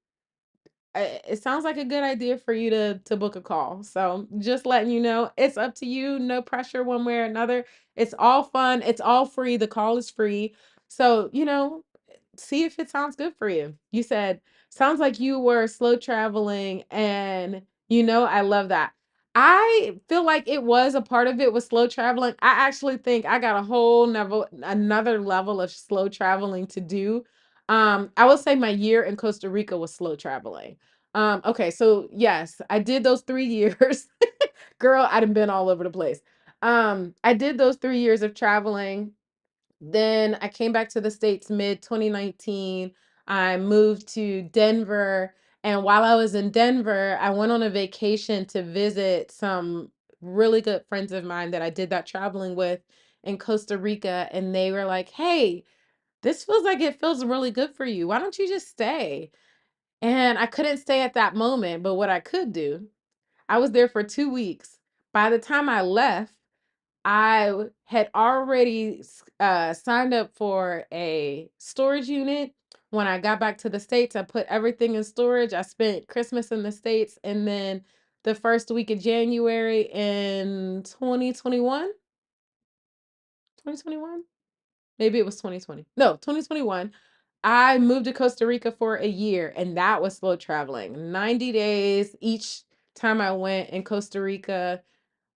it sounds like a good idea for you to book a call. So just letting you know, it's up to you. No pressure one way or another. It's all fun. It's all free. The call is free. So, see if it sounds good for you. You said, sounds like you were slow traveling, and I love that. I feel like it was a part of it was slow traveling. I actually think I got a whole another level of slow traveling to do. I will say my year in Costa Rica was slow traveling. Okay, so yes, I did those 3 years. Girl, I'd have been all over the place. I did those 3 years of traveling. Then I came back to the States mid 2019. I moved to Denver. And while I was in Denver, I went on a vacation to visit some really good friends of mine that I did that traveling with in Costa Rica. And they were like, hey, this feels like it feels really good for you. Why don't you just stay? And I couldn't stay at that moment. But what I could do, I was there for 2 weeks. By the time I left, had already signed up for a storage unit. When I got back to the States, I put everything in storage. I spent Christmas in the States and then the first week of January in 2021, 2021. Maybe it was 2020. No, 2021. I moved to Costa Rica for a year and that was slow traveling. 90 days each time I went in Costa Rica.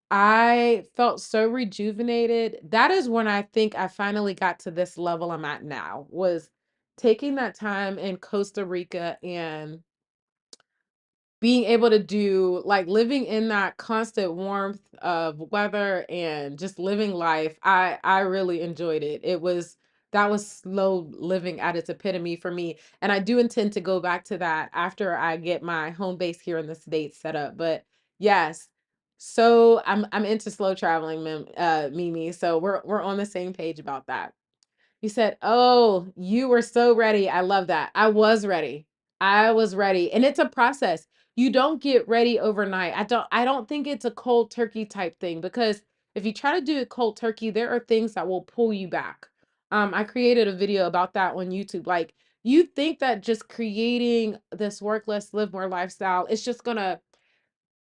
I felt so rejuvenated. That is when I think I finally got to this level I'm at now, was taking that time in Costa Rica and being able to do like living in that constant warmth of weather and just living life. I really enjoyed it. That was slow living at its epitome for me. And I do intend to go back to that after I get my home base here in the States set up. But yes, so I'm into slow traveling, Mimi. So we're on the same page about that. You said, "Oh, you were so ready." I love that. I was ready. I was ready. And it's a process. You don't get ready overnight. I don't think it's a cold turkey type thing because if you try to do it cold turkey, there are things that will pull you back. I created a video about that on YouTube. Like, you think that just creating this work less, live more lifestyle, it's just gonna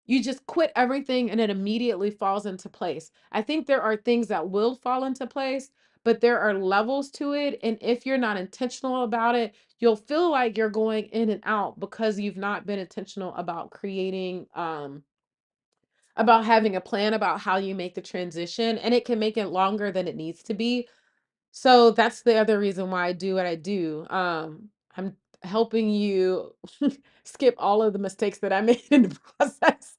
you just quit everything and it immediately falls into place. I think there are things that will fall into place, but there are levels to it. And if you're not intentional about it, you'll feel like you're going in and out because you've not been intentional about creating, about having a plan about how you make the transition. And it can make it longer than it needs to be. So that's the other reason why I do what I do. I'm helping you skip all of the mistakes that I made in the process.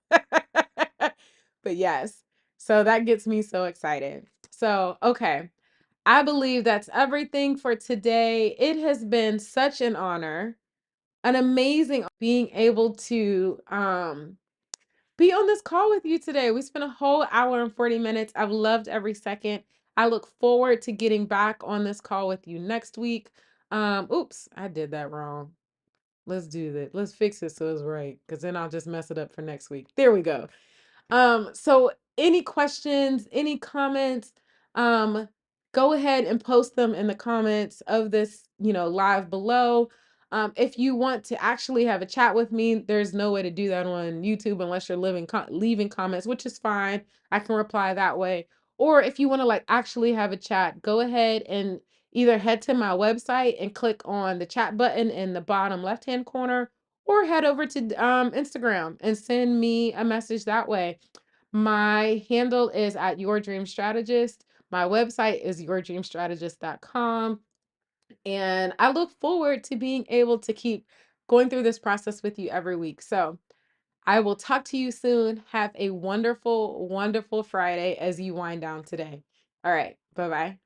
But yes, so that gets me so excited. So, okay. I believe that's everything for today. It has been such an honor, an amazing being able to be on this call with you today. We spent a whole hour and 40 minutes. I've loved every second. I look forward to getting back on this call with you next week. Oops, I did that wrong. Let's do that. Let's fix it so it's right, because then I'll just mess it up for next week. There we go. So any questions, any comments, um, go ahead and post them in the comments of this, live below. If you want to actually have a chat with me, there's no way to do that on YouTube unless you're leaving comments, which is fine. I can reply that way. Or if you want to like actually have a chat, go ahead and either head to my website and click on the chat button in the bottom left-hand corner, or head over to Instagram and send me a message that way. My handle is at Your Dream Strategist. My website is yourdreamstrategist.com. And I look forward to being able to keep going through this process with you every week. So I will talk to you soon. Have a wonderful, wonderful Friday as you wind down today. All right. Bye bye.